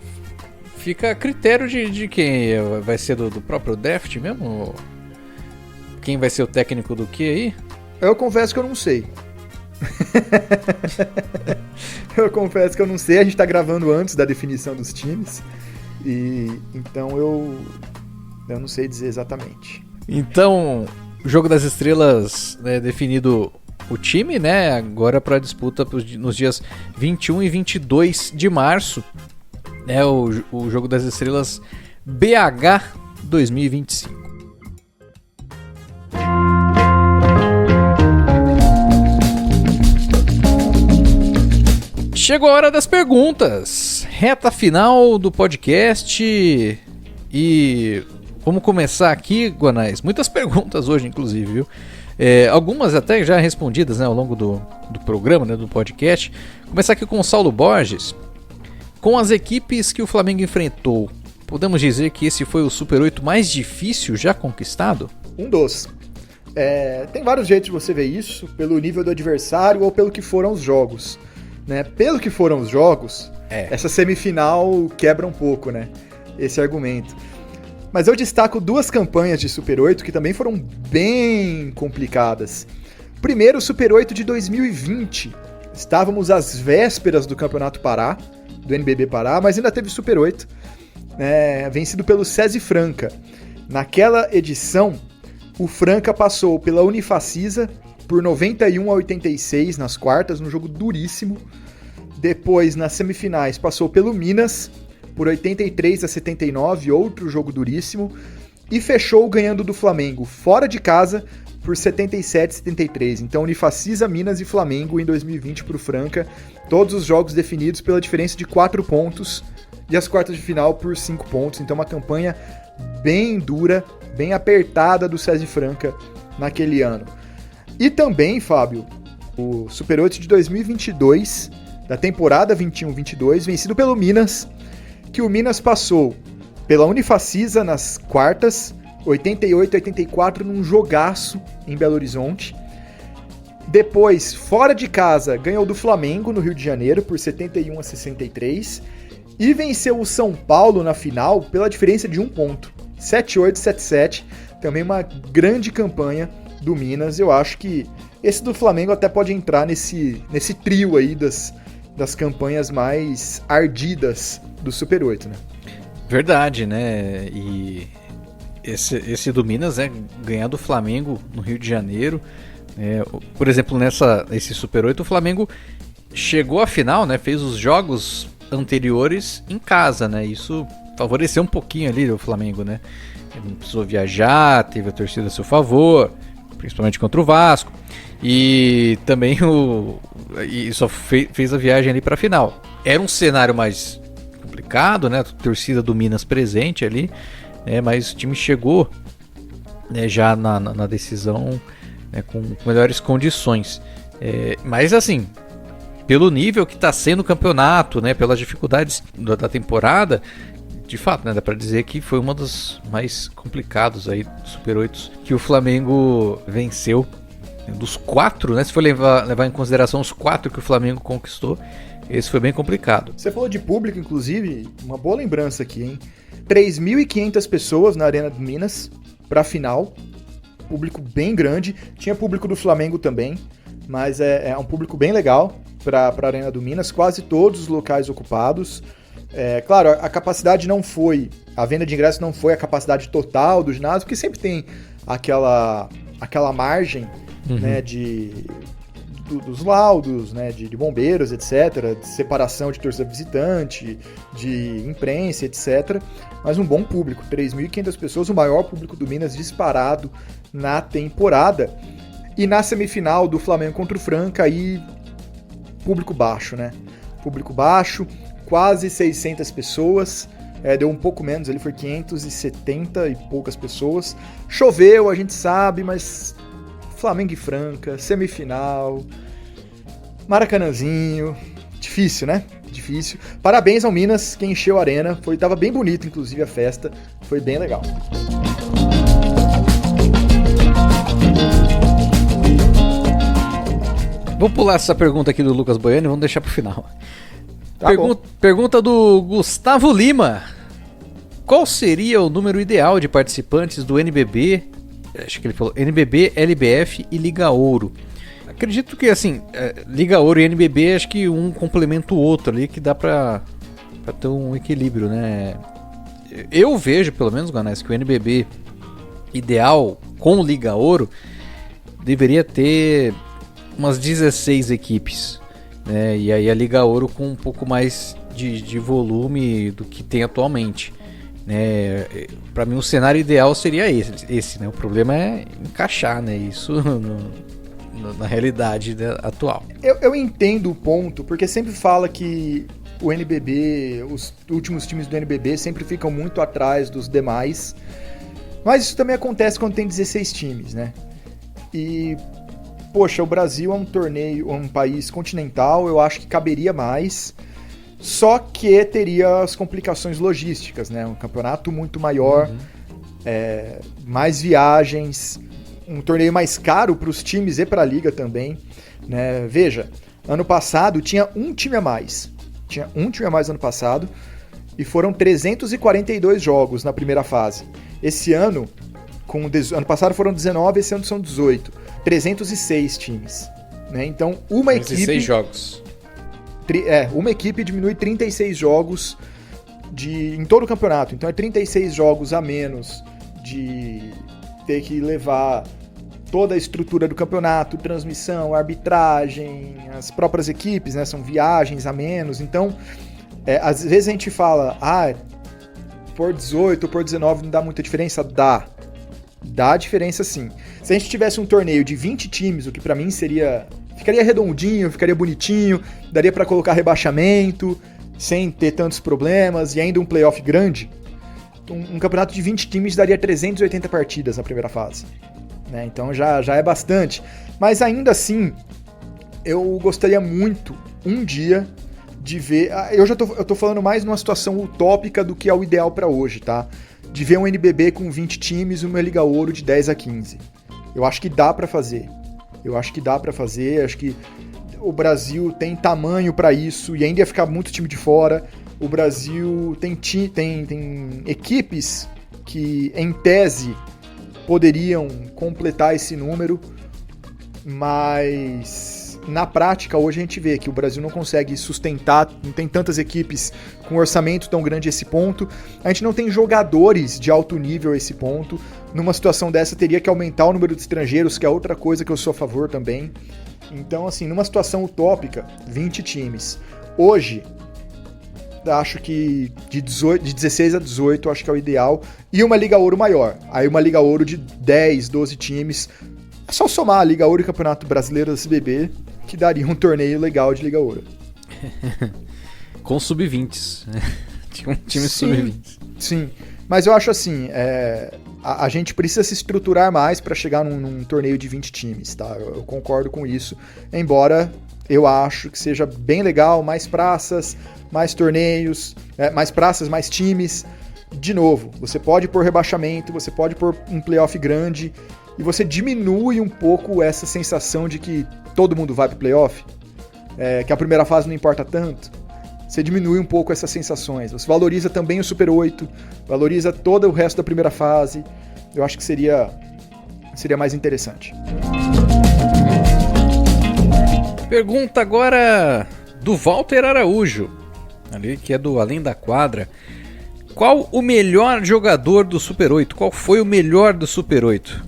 fica a critério de quem? Vai ser do próprio draft mesmo? Quem vai ser o técnico do que aí? Eu confesso que eu não sei. A gente tá gravando antes da definição dos times. E então eu não sei dizer exatamente. Então, o Jogo das Estrelas, né, definido o time, né? Agora para disputa nos dias 21 e 22 de março. É o Jogo das Estrelas BH 2025. Chegou a hora das perguntas. Reta final do podcast. E vamos começar aqui, Guanais. Muitas perguntas hoje, inclusive, viu? Algumas até já respondidas, né, ao longo do programa, né, do podcast. Começar aqui com o Saulo Borges. Com as equipes que o Flamengo enfrentou, podemos dizer que esse foi o Super 8 mais difícil já conquistado? Um dos. Tem vários jeitos de você ver isso, pelo nível do adversário ou pelo que foram os jogos. Né? Pelo que foram os jogos, essa semifinal quebra um pouco, né, esse argumento. Mas eu destaco 2 campanhas de Super 8 que também foram bem complicadas. Primeiro, o Super 8 de 2020. Estávamos às vésperas do Campeonato Pará, do NBB Pará, mas ainda teve Super 8, vencido pelo SESI Franca. Naquela edição, o Franca passou pela Unifacisa por 91-86 nas quartas, num jogo duríssimo. Depois, nas semifinais, passou pelo Minas por 83-79, outro jogo duríssimo. E fechou ganhando do Flamengo fora de casa por 77-73. Então, Unifacisa, Minas e Flamengo em 2020 para o Franca. Todos os jogos definidos pela diferença de 4 pontos. E as quartas de final por 5 pontos. Então, uma campanha bem dura, bem apertada do SESI Franca naquele ano. E também, Fábio, o Super 8 de 2022, da temporada 21-22, vencido pelo Minas, que o Minas passou pela Unifacisa nas quartas, 88-84, num jogaço em Belo Horizonte. Depois, fora de casa, ganhou do Flamengo, no Rio de Janeiro, por 71-63. E venceu o São Paulo na final pela diferença de 1 ponto, 78-77. Também uma grande campanha do Minas. Eu acho que esse do Flamengo até pode entrar nesse trio aí das campanhas mais ardidas do Super 8, né? Verdade, né? E esse do Minas, ganhar do Flamengo no Rio de Janeiro. Por exemplo, nesse Super 8, o Flamengo chegou à final, né? Fez os jogos anteriores em casa, né? Isso favoreceu um pouquinho ali o Flamengo, né? Ele não precisou viajar, teve a torcida a seu favor, principalmente contra o Vasco, e também só fez a viagem ali para a final. Era um cenário mais complicado, né? A torcida do Minas presente ali, mas o time chegou, né, já na decisão, né, com melhores condições. Mas assim, pelo nível que está sendo o campeonato, né, pelas dificuldades da temporada, de fato, né, dá para dizer que foi uma dos mais complicados aí, Super 8 que o Flamengo venceu. Dos 4, né, se for levar em consideração os 4 que o Flamengo conquistou, esse foi bem complicado. Você falou de público, inclusive, uma boa lembrança aqui, hein? 3.500 pessoas na Arena de Minas para a final, público bem grande. Tinha público do Flamengo também, mas é um público bem legal para a Arena do Minas, quase todos os locais ocupados. Claro, a capacidade não foi, a venda de ingressos não foi a capacidade total do ginásio, porque sempre tem aquela margem, né, dos laudos, né, de bombeiros, etc., de separação de torcida visitante, de imprensa, etc., mas um bom público, 3.500 pessoas, o maior público do Minas disparado na temporada. E na semifinal do Flamengo contra o Franca, aí público baixo, né? Público baixo, quase 600 pessoas, deu um pouco menos, ali foi 570 e poucas pessoas. Choveu, a gente sabe, mas Flamengo e Franca, semifinal, Maracanãzinho, difícil, né? Difícil. Parabéns ao Minas, que encheu a arena, tava bem bonito, inclusive, a festa, foi bem legal. Vou pular essa pergunta aqui do Lucas Boiani e vamos deixar pro final. Pergunta do Gustavo Lima. Qual seria o número ideal de participantes do NBB? Acho que ele falou NBB, LBF e Liga Ouro. Acredito que, assim, Liga Ouro e NBB, acho que um complementa o outro ali, que dá pra ter um equilíbrio, né? Eu vejo, pelo menos, Guanais, que o NBB ideal com Liga Ouro deveria ter umas 16 equipes, né? E aí a Liga Ouro com um pouco mais de volume do que tem atualmente, né? Para mim o cenário ideal seria esse, né? O problema é encaixar, né, isso na realidade, né, atual. Eu entendo o ponto, porque sempre fala que o NBB, os últimos times do NBB sempre ficam muito atrás dos demais, mas isso também acontece quando tem 16 times, né? E poxa, o Brasil é um torneio, um país continental, eu acho que caberia mais, só que teria as complicações logísticas, né? Um campeonato muito maior, mais viagens, um torneio mais caro para os times e para a liga também, né? Veja, ano passado tinha um time a mais ano passado, e foram 342 jogos na primeira fase. Esse ano, ano passado foram 19, esse ano são 18. 306 times, né? Então, uma 16 equipe... jogos. Uma equipe diminui 36 jogos em todo o campeonato. Então, é 36 jogos a menos de ter que levar toda a estrutura do campeonato, transmissão, arbitragem, as próprias equipes, né? São viagens a menos. Então, às vezes a gente fala, por 18 ou por 19 não dá muita diferença? Dá diferença sim. Se a gente tivesse um torneio de 20 times, o que pra mim ficaria redondinho, ficaria bonitinho, daria pra colocar rebaixamento, sem ter tantos problemas, e ainda um playoff grande, um campeonato de 20 times daria 380 partidas na primeira fase, né? Então já é bastante. Mas ainda assim, eu gostaria muito, um dia, de ver... Eu tô falando mais numa situação utópica do que é o ideal pra hoje, tá? De ver um NBB com 20 times e uma Liga Ouro de 10 a 15. Eu acho que dá pra fazer. Acho que o Brasil tem tamanho pra isso e ainda ia ficar muito time de fora. O Brasil tem equipes que, em tese, poderiam completar esse número, mas na prática hoje a gente vê que o Brasil não consegue sustentar, não tem tantas equipes com orçamento tão grande a esse ponto, a gente não tem jogadores de alto nível a esse ponto. Numa situação dessa teria que aumentar o número de estrangeiros, que é outra coisa que eu sou a favor também. Então, assim, numa situação utópica, 20 times. Hoje, acho que de 16 a 18 acho que é o ideal, e uma Liga Ouro maior. Aí uma Liga Ouro de 10, 12 times. É só somar a Liga Ouro e o Campeonato Brasileiro da CBB, que daria um torneio legal de Liga Ouro. Com sub-20s. Tinha um time sub-20. Sim. Mas eu acho assim, a gente precisa se estruturar mais para chegar num torneio de 20 times, tá? Eu concordo com isso, embora eu acho que seja bem legal, mais praças, mais torneios, mais praças, mais times. De novo, você pode pôr rebaixamento, você pode pôr um playoff grande, e você diminui um pouco essa sensação de que todo mundo vai pro playoff, que a primeira fase não importa tanto. Você diminui um pouco essas sensações. Você valoriza também o Super 8, valoriza todo o resto da primeira fase. Eu acho que seria mais interessante. Pergunta agora do Walter Araújo, ali que é do Além da Quadra. Qual o melhor jogador do Super 8? Qual foi o melhor do Super 8?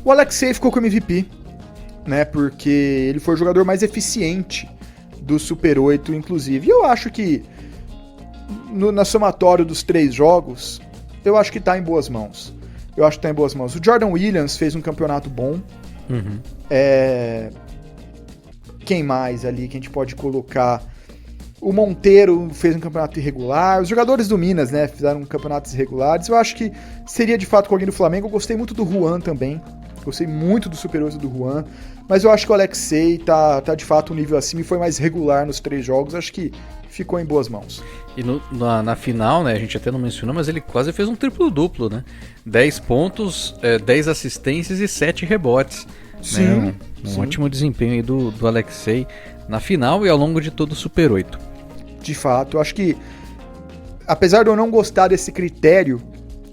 O Alexei ficou como MVP, né? Porque ele foi o jogador mais eficiente do Super 8, inclusive. E eu acho que na somatório dos 3 jogos, eu acho que tá em boas mãos. O Jordan Williams fez um campeonato bom. Uhum. Quem mais ali que a gente pode colocar? O Monteiro fez um campeonato irregular. Os jogadores do Minas, né, fizeram campeonatos irregulares. Eu acho que seria de fato com alguém do Flamengo. Eu gostei muito do Juan também. Gostei muito do Super 8 do Juan. Mas eu acho que o Alexei tá de fato um nível acima e foi mais regular nos 3 jogos. Acho que ficou em boas mãos. E na final, né, a gente até não mencionou, mas ele quase fez um triplo-duplo, né? 10 pontos, 10 assistências e 7 rebotes. Sim, né? Um ótimo desempenho aí do Alexei na final e ao longo de todo o Super 8. De fato, eu acho que, apesar de eu não gostar desse critério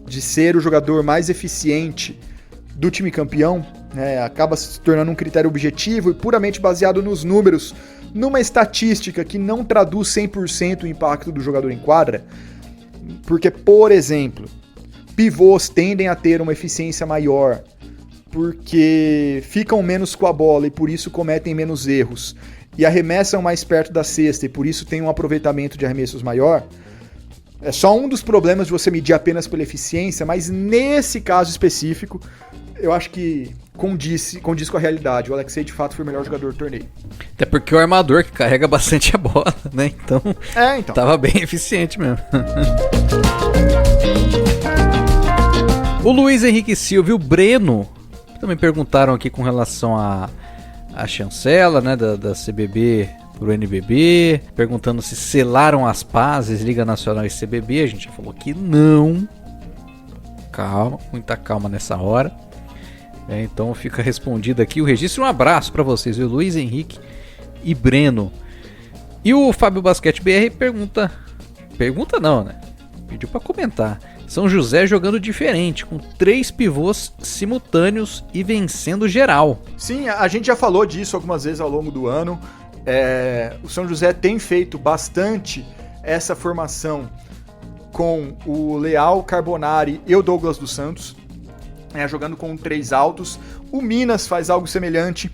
de ser o jogador mais eficiente do time campeão, né, acaba se tornando um critério objetivo e puramente baseado nos números, numa estatística que não traduz 100% o impacto do jogador em quadra, porque, por exemplo, pivôs tendem a ter uma eficiência maior, porque ficam menos com a bola e por isso cometem menos erros, e arremessam mais perto da cesta e por isso tem um aproveitamento de arremessos maior. É só um dos problemas de você medir apenas pela eficiência, mas nesse caso específico, eu acho que condiz com a realidade. O Alexei de fato foi o melhor jogador do torneio. Até porque o armador que carrega bastante a bola, né? Então, tava bem eficiente mesmo. O Luiz Henrique Silva e o Breno também perguntaram aqui com relação a chancela, né, da CBB pro NBB, perguntando se selaram as pazes Liga Nacional e CBB. A gente já falou que não. Calma, muita calma nessa hora. Então fica respondido aqui o registro. Um abraço para vocês, viu? Luiz Henrique e Breno. E o Fábio Basquete BR pergunta não, né? Pediu para comentar. São José jogando diferente, com 3 pivôs simultâneos e vencendo geral. Sim, a gente já falou disso algumas vezes ao longo do ano. O São José tem feito bastante essa formação com o Leal, Carbonari e o Douglas dos Santos, jogando com 3 altos. O Minas faz algo semelhante,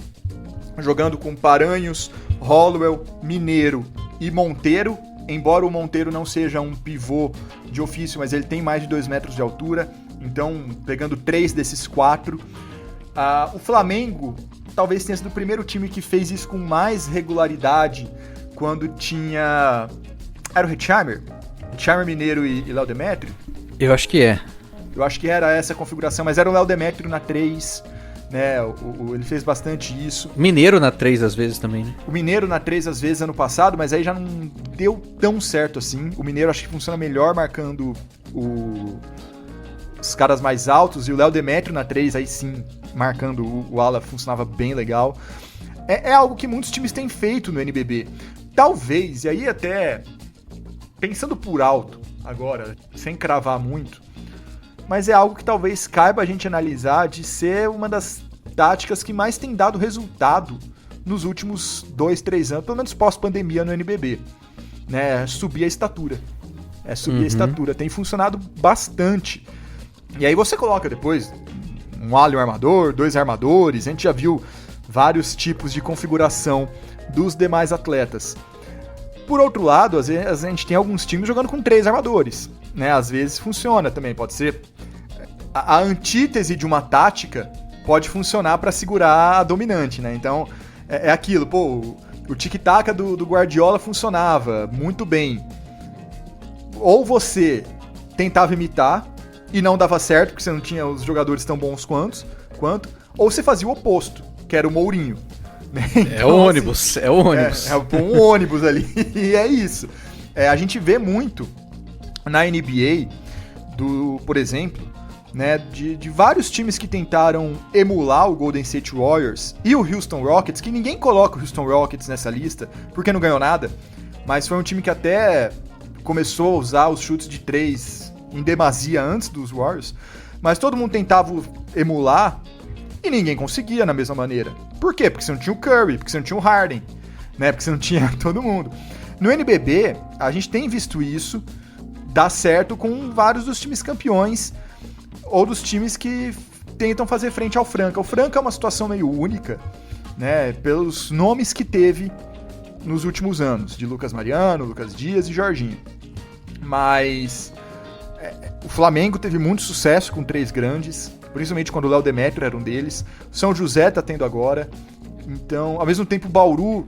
jogando com Paranhos, Hollowell, Mineiro e Monteiro. Embora o Monteiro não seja um pivô de ofício, mas ele tem mais de 2 metros de altura, então pegando 3 desses 4. O Flamengo talvez tenha sido o primeiro time que fez isso com mais regularidade quando tinha... Era o Richarmer? Richarmer, Mineiro e Léo Demétrio? Eu acho que é. Eu acho que era essa a configuração, mas era o Léo Demétrio na 3... né, ele fez bastante isso. Mineiro na 3 às vezes também, né? O Mineiro na 3 às vezes ano passado, mas aí já não deu tão certo assim. O Mineiro acho que funciona melhor marcando os caras mais altos, e o Léo Demétrio na 3 aí sim, marcando o ala, funcionava bem legal. É algo que muitos times têm feito no NBB. Talvez, e aí até pensando por alto agora, sem cravar muito, mas é algo que talvez caiba a gente analisar de ser uma das táticas que mais tem dado resultado nos últimos 2, 3 anos, pelo menos pós-pandemia no NBB, né? Subir a estatura. Subir a estatura. Tem funcionado bastante. E aí você coloca depois um ala e um armador, 2 armadores, a gente já viu vários tipos de configuração dos demais atletas. Por outro lado, às vezes a gente tem alguns times jogando com 3 armadores, né? Às vezes funciona também, pode ser a antítese de uma tática pode funcionar para segurar a dominante, né? Então é aquilo, o tic-tac do Guardiola funcionava muito bem. Ou você tentava imitar e não dava certo, porque você não tinha os jogadores tão bons quanto, ou você fazia o oposto, que era o Mourinho. Né? Então, é o ônibus, assim, é o ônibus. É um ônibus ali, e é isso. A gente vê muito na NBA, por exemplo, né, de vários times que tentaram emular o Golden State Warriors e o Houston Rockets, que ninguém coloca o Houston Rockets nessa lista, porque não ganhou nada, mas foi um time que até começou a usar os chutes de 3 em demasia antes dos Warriors, mas todo mundo tentava emular e ninguém conseguia na mesma maneira. Por quê? Porque você não tinha o Curry, porque você não tinha o Harden, né? Porque você não tinha todo mundo. No NBB, a gente tem visto isso dar certo com vários dos times campeões ou dos times que tentam fazer frente ao Franca. O Franca é uma situação meio única, né? Pelos nomes que teve nos últimos anos, de Lucas Mariano, Lucas Dias e Jorginho. Mas o Flamengo teve muito sucesso com 3 grandes, principalmente quando o Léo Demétrio era um deles. O São José tá tendo agora. Então, ao mesmo tempo, o Bauru,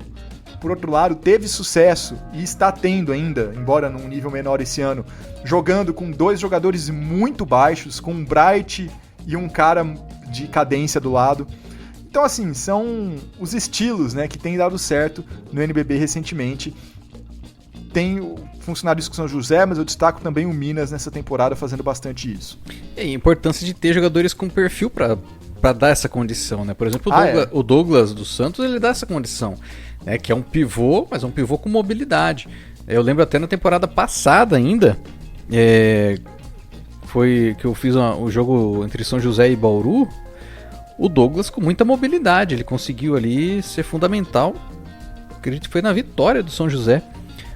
por outro lado, teve sucesso e está tendo ainda, embora num nível menor esse ano, jogando com 2 jogadores muito baixos, com um Bright e um cara de cadência do lado. Então, assim, são os estilos, né, que têm dado certo no NBB recentemente. Tem funcionários com São José, mas eu destaco também o Minas nessa temporada fazendo bastante isso. E a importância de ter jogadores com perfil para dar essa condição, né? Por exemplo, o Douglas dos Santos, ele dá essa condição, né? Que é um pivô, mas é um pivô com mobilidade. Eu lembro até na temporada passada ainda, foi que eu fiz o jogo entre São José e Bauru, o Douglas com muita mobilidade, ele conseguiu ali ser fundamental, acredito que foi na vitória do São José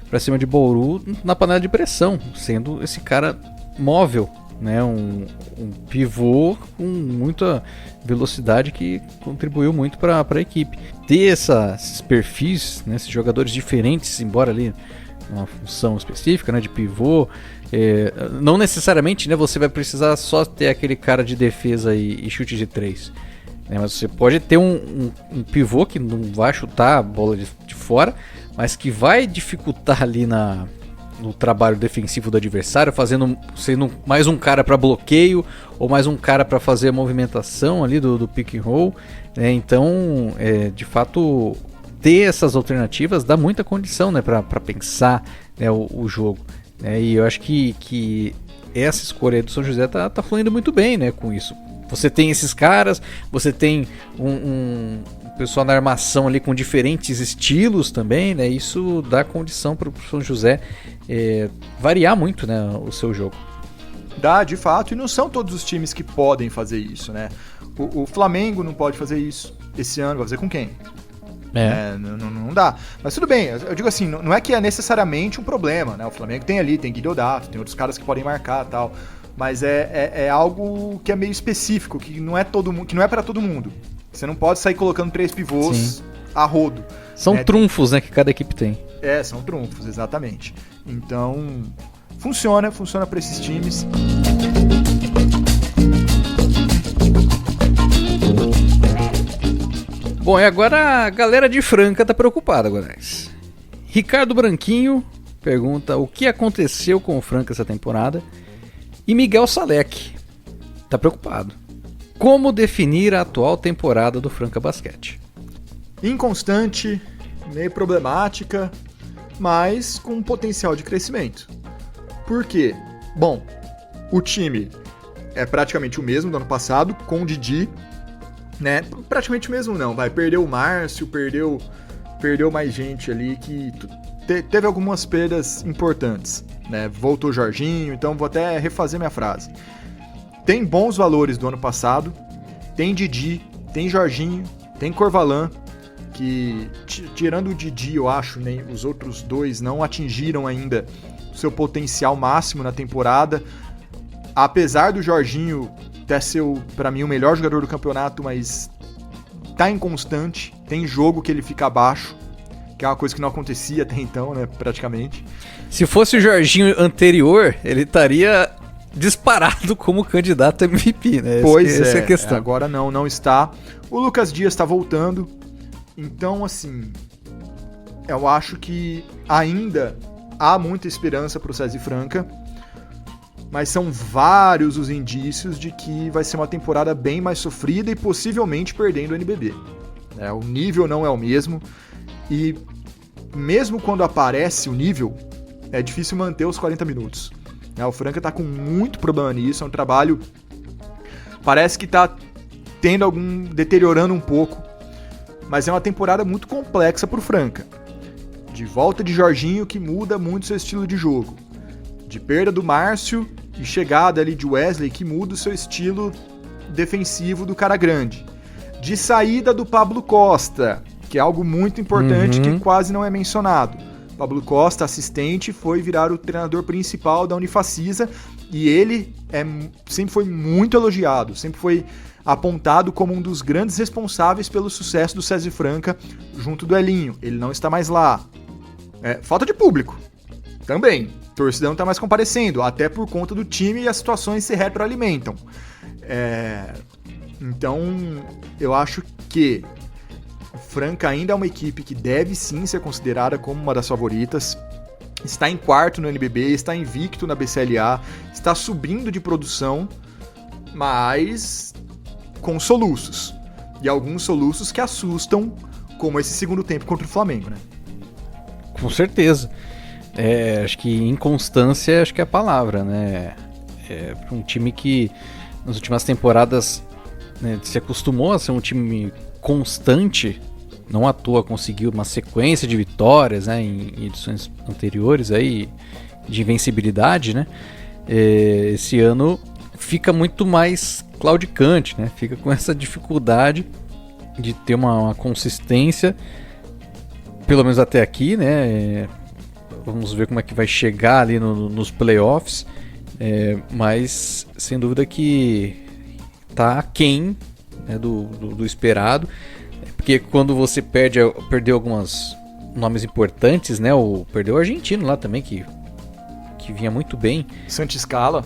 para cima de Bauru na panela de pressão, sendo esse cara móvel, né? Um pivô com muita velocidade que contribuiu muito para a equipe. Ter esses perfis, né, esses jogadores diferentes, embora ali uma função específica, né, de pivô, não necessariamente, né, você vai precisar só ter aquele cara de defesa e chute de 3. Né, mas você pode ter um pivô que não vai chutar a bola de fora, mas que vai dificultar ali no trabalho defensivo do adversário, sendo mais um cara para bloqueio ou mais um cara para fazer a movimentação ali do pick and roll. Né? Então, de fato, ter essas alternativas dá muita condição, né, para pensar, né, o jogo. Né? E eu acho que essa escolha do São José tá fluindo muito bem, né, com isso. Você tem esses caras, você tem um pessoal na armação ali com diferentes estilos também, né? Isso dá condição para o São José variar muito, né, o seu jogo. Dá, de fato, e não são todos os times que podem fazer isso, né? O Flamengo não pode fazer isso esse ano, vai fazer com quem? Não dá. Mas tudo bem, eu digo assim, não é que é necessariamente um problema, né? O Flamengo tem Guido Odato, tem outros caras que podem marcar e tal, mas é algo que é meio específico, que não é para todo mundo. Você não pode sair colocando 3 pivôs Sim. a rodo. São trunfos, né, que cada equipe tem. São trunfos, exatamente. Então, funciona para esses times. Bom, e agora a galera de Franca tá preocupada, Guanais. Ricardo Branquinho pergunta o que aconteceu com o Franca essa temporada. E Miguel Salek tá preocupado. Como definir a atual temporada do Franca Basquete? Inconstante, meio problemática, mas com potencial de crescimento. Por quê? Bom, o time é praticamente o mesmo do ano passado, com o Didi, né? Praticamente o mesmo não, perdeu o Márcio, perdeu mais gente ali que teve algumas perdas importantes, né? Voltou o Jorginho, então vou até refazer minha frase. Tem bons valores do ano passado, tem Didi, tem Jorginho, tem Corvalan, que tirando o Didi, eu acho, nem os outros 2 não atingiram ainda o seu potencial máximo na temporada. Apesar do Jorginho ter sido, para mim, o melhor jogador do campeonato, mas tá inconstante, tem jogo que ele fica abaixo, que é uma coisa que não acontecia até então, né, praticamente. Se fosse o Jorginho anterior, ele estaria disparado como candidato a MVP, né? Essa é a questão. Agora não está. O Lucas Dias está voltando. Então, assim, eu acho que ainda há muita esperança para o César Franca. mas são vários os indícios de que vai ser uma temporada bem mais sofrida e possivelmente perdendo o NBB. O nível não é o mesmo, e mesmo quando aparece o nível, é difícil manter os 40 minutos. O Franca tá com muito problema nisso, é um trabalho... Parece que tá deteriorando um pouco, mas é uma temporada muito complexa pro Franca. De volta de Jorginho, que muda muito seu estilo de jogo. De perda do Márcio e chegada ali de Wesley, que muda o seu estilo defensivo do cara grande. De saída do Pablo Costa, que é algo muito importante que quase não é mencionado. Pablo Costa, assistente, foi virar o treinador principal da Unifacisa, e ele sempre foi muito elogiado, sempre foi apontado como um dos grandes responsáveis pelo sucesso do César Franca junto do Elinho. Ele não está mais lá. Falta de público também. A torcida não está mais comparecendo, até por conta do time, e as situações se retroalimentam. Então, eu acho que o Franca ainda é uma equipe que deve sim ser considerada como uma das favoritas. Está em quarto no NBB, está invicto na BCLA, está subindo de produção, mas com soluços. E alguns soluços que assustam, como esse segundo tempo contra o Flamengo, né? Com certeza. Acho que inconstância acho que é a palavra, né? Um time que nas últimas temporadas, né, se acostumou a ser um time constante, não à toa conseguiu uma sequência de vitórias, né, em edições anteriores aí, de invencibilidade, né? Esse ano fica muito mais claudicante, né? Fica com essa dificuldade de ter uma consistência, pelo menos até aqui, né? Vamos ver como é que vai chegar ali nos playoffs, mas sem dúvida que tá aquém, né, do esperado, porque quando você perdeu alguns nomes importantes, né? Perdeu o argentino lá também, que vinha muito bem. Santi Scala.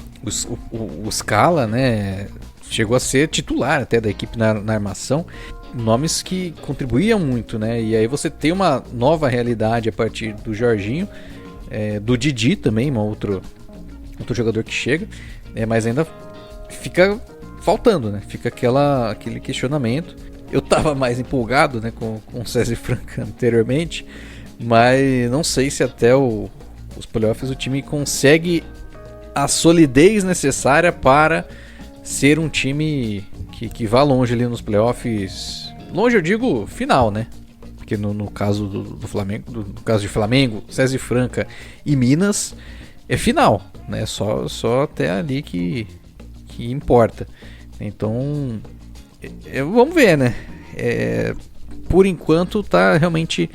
O Scala, né? Chegou a ser titular até da equipe na armação. Nomes que contribuíam muito, né? E aí você tem uma nova realidade a partir do Jorginho, do Didi também, outro jogador que chega, mas ainda fica faltando, né? Fica aquele questionamento. Eu tava mais empolgado, né, com o César Franca anteriormente, mas não sei se até os playoffs o time consegue a solidez necessária para ser um time que vá longe ali nos playoffs. Longe eu digo final, né? Porque no caso do Flamengo, no caso de Flamengo, César Franca e Minas, é final, né? Só até ali que importa. Então, vamos ver, né? Por enquanto tá realmente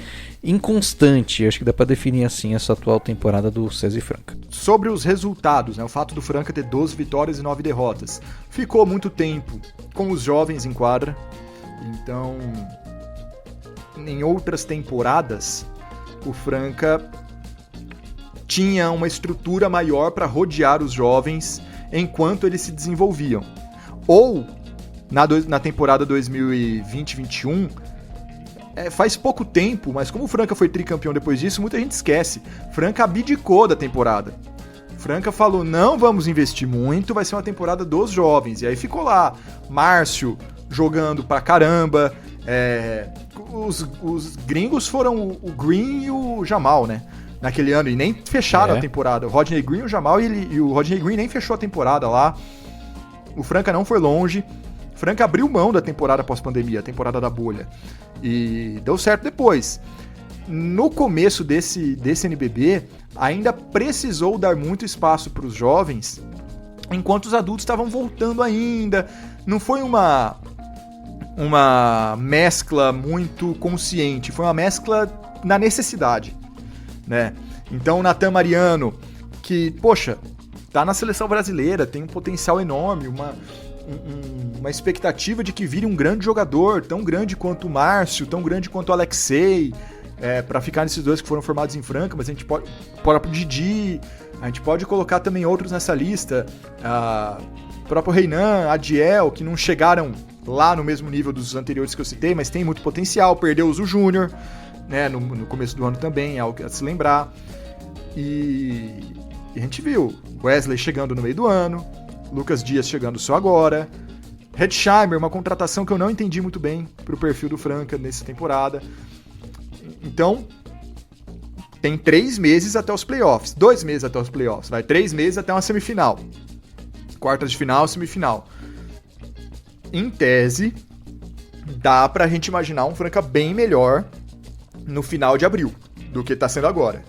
inconstante. Acho que dá para definir assim essa atual temporada do César Franca. Sobre os resultados, né? O fato do Franca ter 12 vitórias e 9 derrotas. Ficou muito tempo com os jovens em quadra. Então, em outras temporadas, o Franca tinha uma estrutura maior para rodear os jovens enquanto eles se desenvolviam. Ou, na temporada 2020-21, faz pouco tempo, mas como o Franca foi tricampeão depois disso, muita gente esquece. Franca abdicou da temporada. Franca falou, não vamos investir muito, vai ser uma temporada dos jovens. E aí ficou lá, Márcio jogando pra caramba. Os gringos foram o Green e o Jamal, né? Naquele ano, e nem fecharam a temporada. O Rodney Green, o Jamal e o Rodney Green nem fechou a temporada lá. O Franca não foi longe. Franca abriu mão da temporada pós-pandemia, a temporada da bolha. E deu certo depois. No começo desse NBB, ainda precisou dar muito espaço para os jovens, enquanto os adultos estavam voltando ainda. Não foi uma mescla muito consciente, foi uma mescla na necessidade, né? Então, o Natan Mariano, que, poxa, tá na seleção brasileira, tem um potencial enorme, uma expectativa de que vire um grande jogador, tão grande quanto o Márcio, tão grande quanto o Alexei, para ficar nesses dois que foram formados em Franca, mas a gente pode o Didi, a gente pode colocar também outros nessa lista, o próprio Reinan, Adiel, que não chegaram lá no mesmo nível dos anteriores que eu citei, mas tem muito potencial. Perdeu o Júnior, né, no começo do ano também, é algo a se lembrar. E E a gente viu Wesley chegando no meio do ano, Lucas Dias chegando só agora, Hetzheimer, uma contratação que eu não entendi muito bem pro perfil do Franca nessa temporada. Então, tem 3 meses até os playoffs, 2 meses até os playoffs, 3 meses até uma semifinal. Quartas de final, semifinal. Em tese, dá pra gente imaginar um Franca bem melhor no final de abril do que tá sendo agora.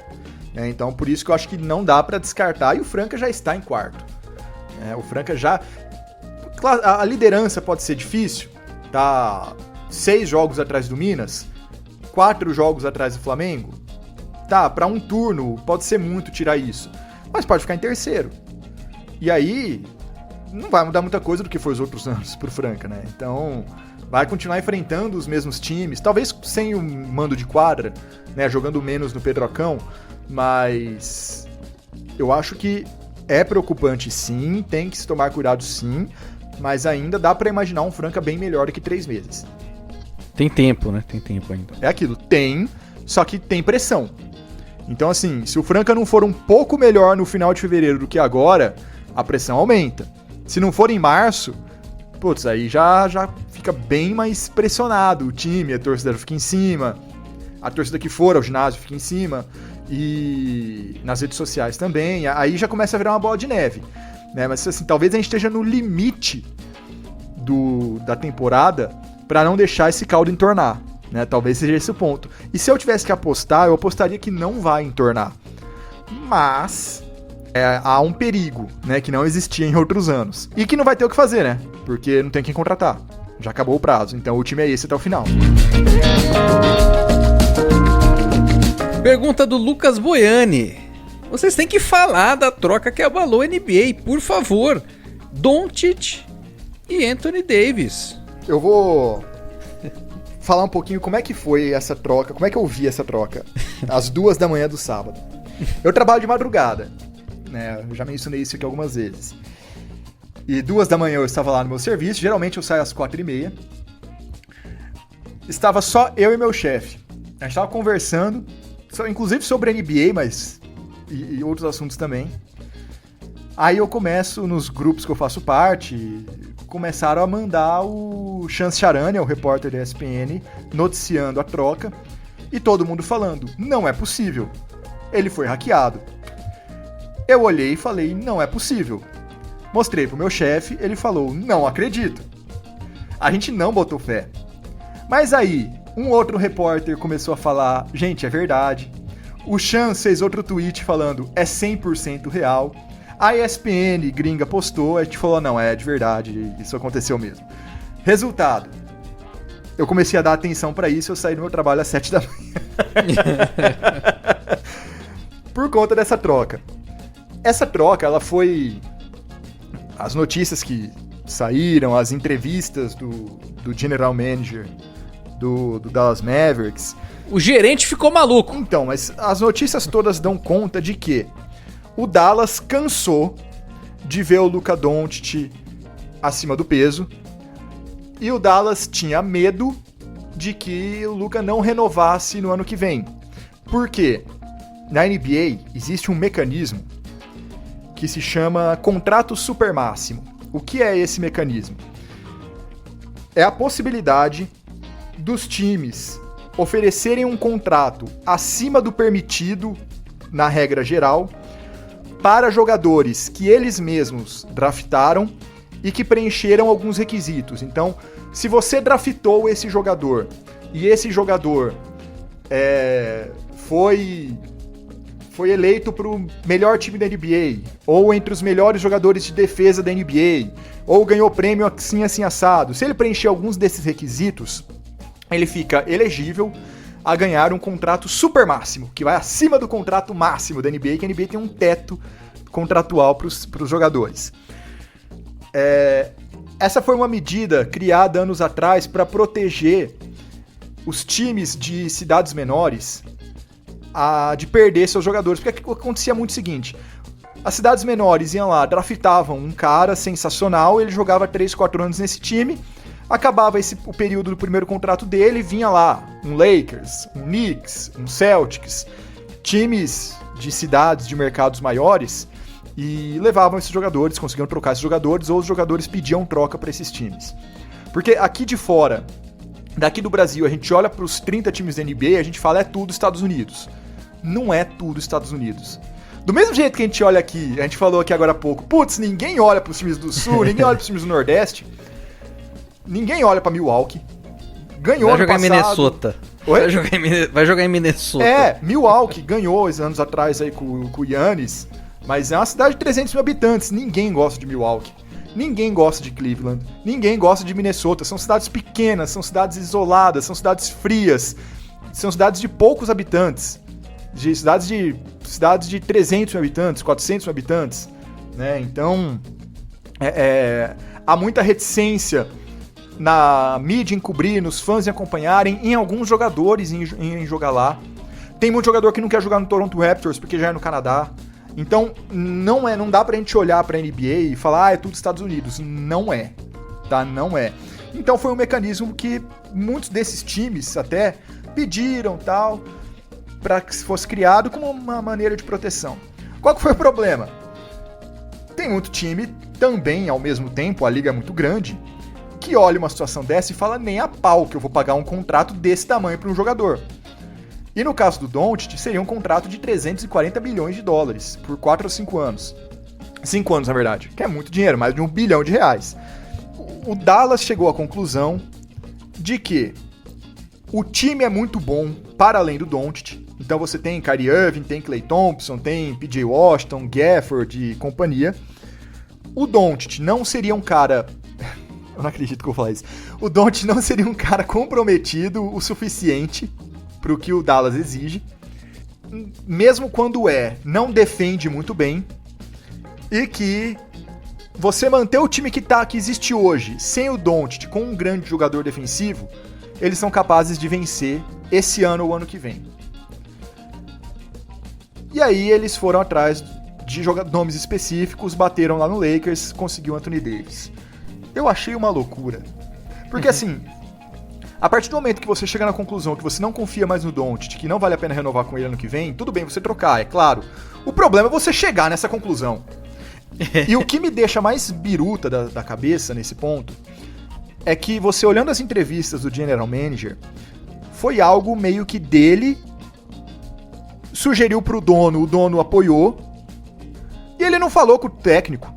Então, por isso que eu acho que não dá pra descartar. E o Franca já está em quarto. O Franca já... A liderança pode ser difícil. Tá 6 jogos atrás do Minas, 4 jogos atrás do Flamengo. Tá, pra um turno pode ser muito tirar isso. Mas pode ficar em terceiro. E aí, não vai mudar muita coisa do que foi os outros anos pro Franca, né? Então, vai continuar enfrentando os mesmos times. Talvez sem o mando de quadra, né? Jogando menos no Pedrocão. Mas eu acho que é preocupante sim, tem que se tomar cuidado sim, mas ainda dá pra imaginar um Franca bem melhor do que 3 meses. Tem tempo, né? Tem tempo ainda. É aquilo, tem, só que tem pressão. Então assim, se o Franca não for um pouco melhor no final de fevereiro do que agora, a pressão aumenta. Se não for em março, putz, aí já fica bem mais pressionado o time, a torcida fica em cima, a torcida que for ao ginásio fica em cima, e nas redes sociais também, aí já começa a virar uma bola de neve, né? Mas assim, talvez a gente esteja no limite da temporada para não deixar esse caldo entornar, né? Talvez seja esse o ponto. E se eu tivesse que apostar, eu apostaria que não vai entornar. Mas há um perigo, né, que não existia em outros anos. E que não vai ter o que fazer, né? Porque não tem quem contratar. Já acabou o prazo, então o time é esse até o final. Pergunta do Lucas Boiani. Vocês têm que falar da troca que abalou a NBA, por favor. Doncic e Anthony Davis. Eu vou falar um pouquinho como é que foi essa troca, como é que eu vi essa troca, às 2 da manhã do sábado. Eu trabalho de madrugada, né? Eu já mencionei isso aqui algumas vezes. E 2 da manhã eu estava lá no meu serviço, geralmente eu saio às 4h30. Estava só eu e meu chefe. A gente estava conversando, inclusive sobre a NBA, mas e outros assuntos também. Aí eu começo, nos grupos que eu faço parte, começaram a mandar o Chance Charania, o repórter da ESPN, noticiando a troca, e todo mundo falando, não é possível, ele foi hackeado. Eu olhei e falei, não é possível. Mostrei pro meu chefe, ele falou, não acredito. A gente não botou fé. Mas aí, um outro repórter começou a falar, gente, é verdade. O Chance fez outro tweet falando, é 100% real. A ESPN gringa postou, a gente falou, não, é de verdade, isso aconteceu mesmo. Resultado, eu comecei a dar atenção pra isso, eu saí do meu trabalho às 7 da manhã. Por conta dessa troca. Essa troca, ela foi... As notícias que saíram, as entrevistas do general manager do Dallas Mavericks... O gerente ficou maluco. Então, mas as notícias todas dão conta de que o Dallas cansou de ver o Luka Doncic acima do peso e o Dallas tinha medo de que o Luka não renovasse no ano que vem. Por quê? Na NBA existe um mecanismo que se chama contrato supermáximo. O que é esse mecanismo? É a possibilidade dos times oferecerem um contrato acima do permitido na regra geral para jogadores que eles mesmos draftaram e que preencheram alguns requisitos. Então, se você draftou esse jogador e esse jogador foi eleito para o melhor time da NBA, ou entre os melhores jogadores de defesa da NBA, ou ganhou prêmio assim, assim, assado, se ele preencher alguns desses requisitos, ele fica elegível a ganhar um contrato super máximo, que vai acima do contrato máximo da NBA, que a NBA tem um teto contratual para os jogadores. Essa foi uma medida criada anos atrás para proteger os times de cidades menores de perder seus jogadores, porque acontecia muito o seguinte: as cidades menores iam lá, draftavam um cara sensacional, ele jogava 3, 4 anos nesse time, acabava o período do primeiro contrato dele, vinha lá um Lakers, um Knicks, um Celtics, times de cidades, de mercados maiores, e levavam esses jogadores, conseguiam trocar esses jogadores, ou os jogadores pediam troca para esses times. Porque aqui de fora, daqui do Brasil, a gente olha para os 30 times da NBA e a gente fala, é tudo Estados Unidos. Não é tudo Estados Unidos. Do mesmo jeito que a gente olha aqui, a gente falou aqui agora há pouco, putz, ninguém olha para os times do Sul, ninguém olha para os times do Nordeste, ninguém olha para Milwaukee. Ganhou ano passado. Vai jogar em Minnesota. Oi? Vai jogar em Minnesota. Milwaukee ganhou anos atrás aí com o Giannis, mas é uma cidade de 300 mil habitantes. Ninguém gosta de Milwaukee. Ninguém gosta de Cleveland. Ninguém gosta de Minnesota. São cidades pequenas, são cidades isoladas, são cidades frias, são cidades de poucos habitantes. Cidades de 300 mil habitantes, 400 mil habitantes. Né? Então, há muita reticência na mídia em cobrir, nos fãs em acompanharem, em alguns jogadores em jogar lá. Tem muito jogador que não quer jogar no Toronto Raptors porque já é no Canadá. Então, não dá pra gente olhar pra NBA e falar, é tudo Estados Unidos. Não é, tá? Não é. Então foi um mecanismo que muitos desses times até pediram, tal, pra que fosse criado como uma maneira de proteção. Qual que foi o problema? Tem muito time também, ao mesmo tempo, a liga é muito grande, que olha uma situação dessa e fala, nem a pau que eu vou pagar um contrato desse tamanho para um jogador. E no caso do Doncic, seria um contrato de 340 milhões de dólares por 4 ou 5 anos. 5 anos, na verdade, que é muito dinheiro, mais de R$1 bilhão. O Dallas chegou à conclusão de que o time é muito bom para além do Doncic. Então você tem Kyrie Irving, tem Klay Thompson, tem PJ Washington, Gafford e companhia. O Doncic não seria um cara... Eu não acredito que eu vou falar isso. O Doncic não seria um cara comprometido o suficiente para o que o Dallas exige. Mesmo quando não defende muito bem. E que você manter o time que existe hoje, sem o Doncic, com um grande jogador defensivo, eles são capazes de vencer esse ano ou ano que vem. E aí eles foram atrás de nomes específicos, bateram lá no Lakers, conseguiu Anthony Davis. Eu achei uma loucura. Porque assim, a partir do momento que você chega na conclusão que você não confia mais no Doncic, que não vale a pena renovar com ele ano que vem, tudo bem você trocar, é claro. O problema é você chegar nessa conclusão. E o que me deixa mais biruta da cabeça nesse ponto é que você olhando as entrevistas do General Manager, foi algo meio que dele sugeriu pro dono, o dono apoiou, e ele não falou com o técnico.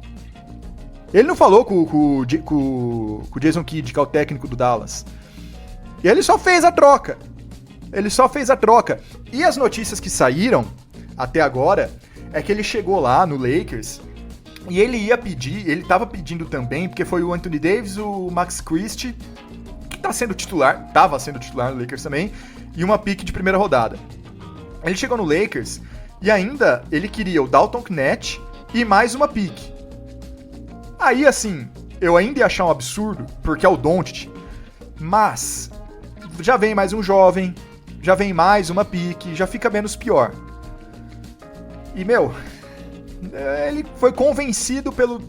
Ele não falou com o Jason Kidd, que é o técnico do Dallas. E ele só fez a troca. E as notícias que saíram até agora é que ele chegou lá no Lakers e ele tava pedindo também, porque foi o Anthony Davis, o Max Christie, que tava sendo titular no Lakers também, e uma pick de primeira rodada. Ele chegou no Lakers e ainda ele queria o Dalton Knecht e mais uma pick. Aí, assim, eu ainda ia achar um absurdo, porque é o Doncic, mas já vem mais um jovem, já vem mais uma pique, já fica menos pior. E, ele foi convencido pelo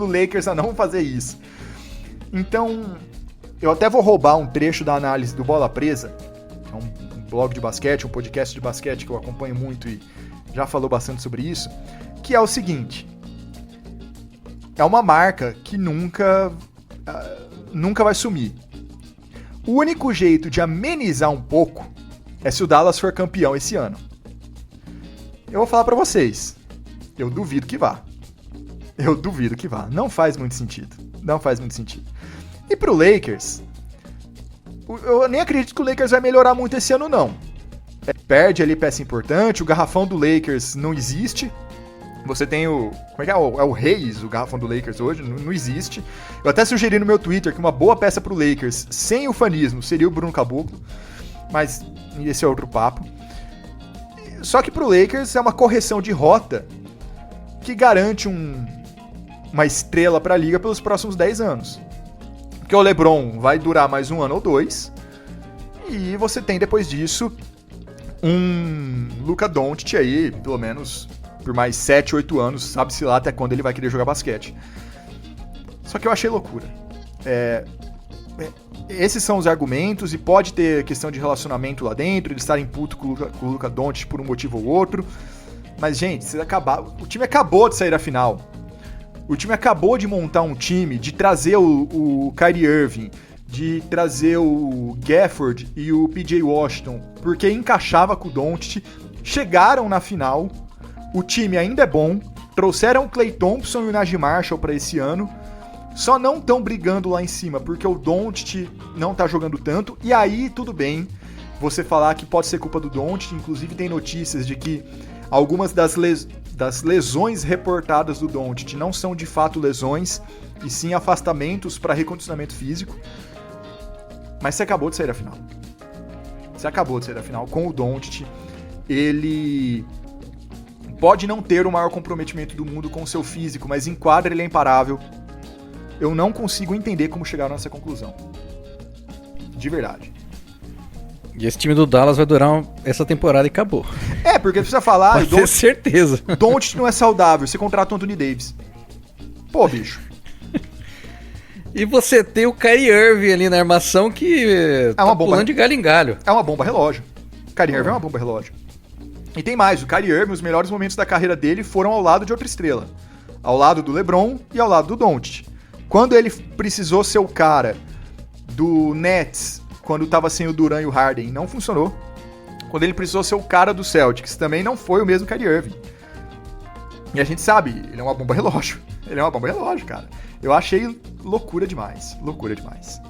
Lakers a não fazer isso. Então, eu até vou roubar um trecho da análise do Bola Presa, que é um blog de basquete, um podcast de basquete que eu acompanho muito e já falou bastante sobre isso, que é o seguinte: é uma marca que nunca vai sumir. O único jeito de amenizar um pouco é se o Dallas for campeão esse ano. Eu vou falar pra vocês, eu duvido que vá. Não faz muito sentido. E pro Lakers, eu nem acredito que o Lakers vai melhorar muito esse ano, não. Perde ali peça importante, o garrafão do Lakers não existe. Você tem o... Como é que é? É o Reis, o garrafão do Lakers hoje, não existe. Eu até sugeri no meu Twitter que uma boa peça pro Lakers, sem o fanismo, seria o Bruno Caboclo. Mas esse é outro papo. Só que pro Lakers é uma correção de rota que garante uma estrela pra liga pelos próximos 10 anos. Porque o LeBron vai durar mais um ano ou dois. E você tem depois disso um Luka Doncic aí, pelo menos por mais 7, 8 anos, sabe-se lá até quando ele vai querer jogar basquete. Só que eu achei loucura. esses são os argumentos, e pode ter questão de relacionamento lá dentro, eles estarem putos com o Luka Doncic por um motivo ou outro. Mas, gente, o time acabou de sair da final. O time acabou de montar um time, de trazer o Kyrie Irving, de trazer o Gafford e o PJ Washington, porque encaixava com o Doncic. Chegaram na final, o time ainda é bom, trouxeram o Klay Thompson e o Najee Marshall para esse ano, só não estão brigando lá em cima, porque o Doncic não tá jogando tanto, e aí tudo bem você falar que pode ser culpa do Doncic. Inclusive tem notícias de que algumas das lesões reportadas do Doncic não são de fato lesões, e sim afastamentos para recondicionamento físico. Mas você acabou de sair da final. Você acabou de sair da final com o Doncic. Ele pode não ter o maior comprometimento do mundo com o seu físico, mas em quadra ele é imparável. Eu não consigo entender como chegaram nessa conclusão. De verdade. E esse time do Dallas vai durar essa temporada e acabou. Porque precisa falar... Pode ter certeza. Doncic não é saudável, você contrata o Anthony Davis. Pô, bicho. E você tem o Kyrie Irving ali na armação que tá pulando de galho em galho. É uma bomba relógio. O Kyrie Irving é uma bomba relógio. E tem mais, o Kyrie Irving, os melhores momentos da carreira dele foram ao lado de outra estrela. Ao lado do LeBron e ao lado do Doncic. Quando ele precisou ser o cara do Nets, quando tava sem o Durant e o Harden, não funcionou. Quando ele precisou ser o cara do Celtics, também não foi o mesmo Kyrie Irving. E a gente sabe, ele é uma bomba relógio. Ele é uma bomba relógio, cara. Eu achei loucura demais. Loucura demais.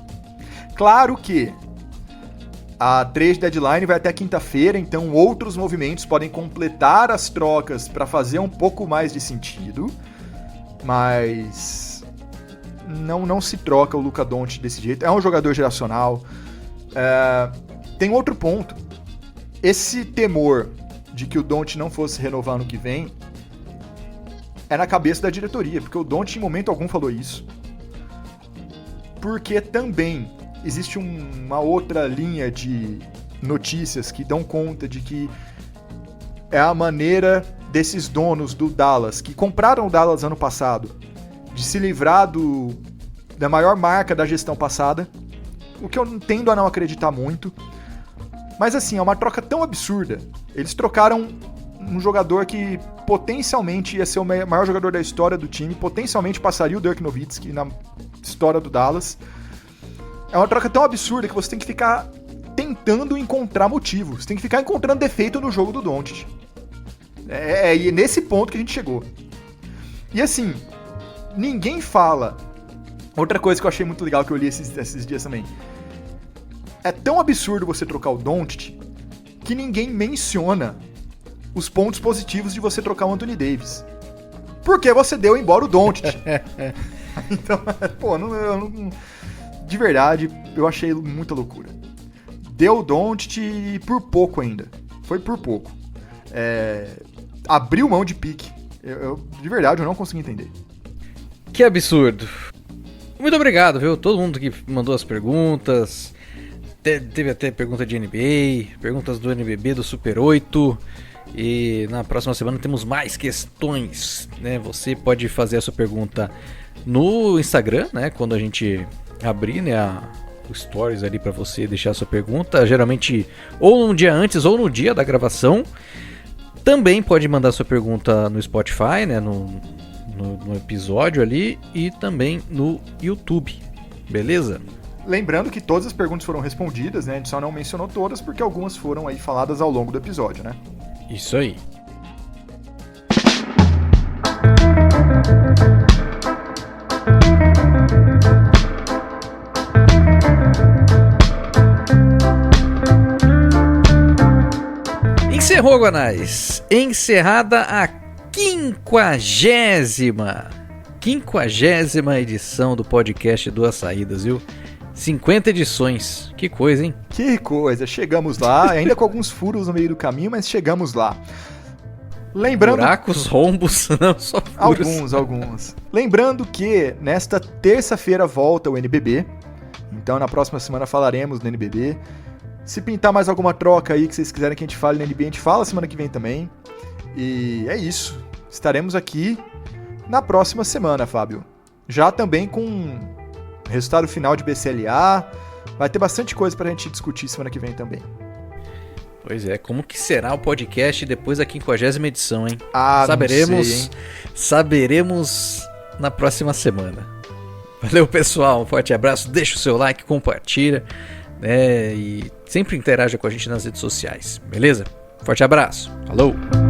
Claro que a trade deadline vai até quinta-feira, então outros movimentos podem completar as trocas para fazer um pouco mais de sentido. Mas não se troca o Luka Doncic desse jeito. É um jogador geracional. Tem outro ponto. Esse temor de que o Doncic não fosse renovar no que vem é na cabeça da diretoria, porque o Doncic em momento algum falou isso. Porque também existe uma outra linha de notícias que dão conta de que é a maneira desses donos do Dallas, que compraram o Dallas ano passado, de se livrar da maior marca da gestão passada, o que eu tendo a não acreditar muito. Mas assim, é uma troca tão absurda. Eles trocaram um jogador que potencialmente ia ser o maior jogador da história do time, potencialmente passaria o Dirk Nowitzki na história do Dallas. É uma troca tão absurda que você tem que ficar tentando encontrar motivo. Você tem que ficar encontrando defeito no jogo do Doncic. E nesse ponto que a gente chegou. E assim, ninguém fala... Outra coisa que eu achei muito legal que eu li esses dias também. É tão absurdo você trocar o Doncic que ninguém menciona os pontos positivos de você trocar o Anthony Davis. Porque você deu embora o Doncic. Então, pô, de verdade, eu achei muita loucura. Deu o Doncic por pouco ainda. Foi por pouco. Abriu mão de pique. De verdade, eu não consegui entender. Que absurdo. Muito obrigado, viu? Todo mundo que mandou as perguntas. Teve até pergunta de NBA, perguntas do NBB, do Super 8. E na próxima semana temos mais questões, né? Você pode fazer a sua pergunta no Instagram, né? Quando a gente abrir, né, o Stories ali para você deixar a sua pergunta, geralmente ou no dia antes ou no dia da gravação. Também pode mandar sua pergunta no Spotify, né? No episódio ali, e também no YouTube, beleza? Lembrando que todas as perguntas foram respondidas, né? A gente só não mencionou todas porque algumas foram aí faladas ao longo do episódio, né? Isso aí. Encerrou, Guanais. Encerrada a 50ª edição do podcast Duas Saídas, viu? 50 edições. Que coisa, hein? Que coisa. Chegamos lá, ainda com alguns furos no meio do caminho, mas chegamos lá. Lembrando... Buracos, rombos, não só furos. Alguns. Lembrando que nesta terça-feira volta o NBB. Então na próxima semana falaremos do NBB. Se pintar mais alguma troca aí que vocês quiserem que a gente fale no NBB, a gente fala semana que vem também. E é isso. Estaremos aqui na próxima semana, Fábio. Já também com resultado final de BCLA. Vai ter bastante coisa pra gente discutir semana que vem também. Pois é, como que será o podcast depois da 50ª edição, hein? Saberemos, não sei, hein? Saberemos na próxima semana. Valeu, pessoal, um forte abraço, deixa o seu like, compartilha, né? E sempre interaja com a gente nas redes sociais, beleza? Forte abraço, falou!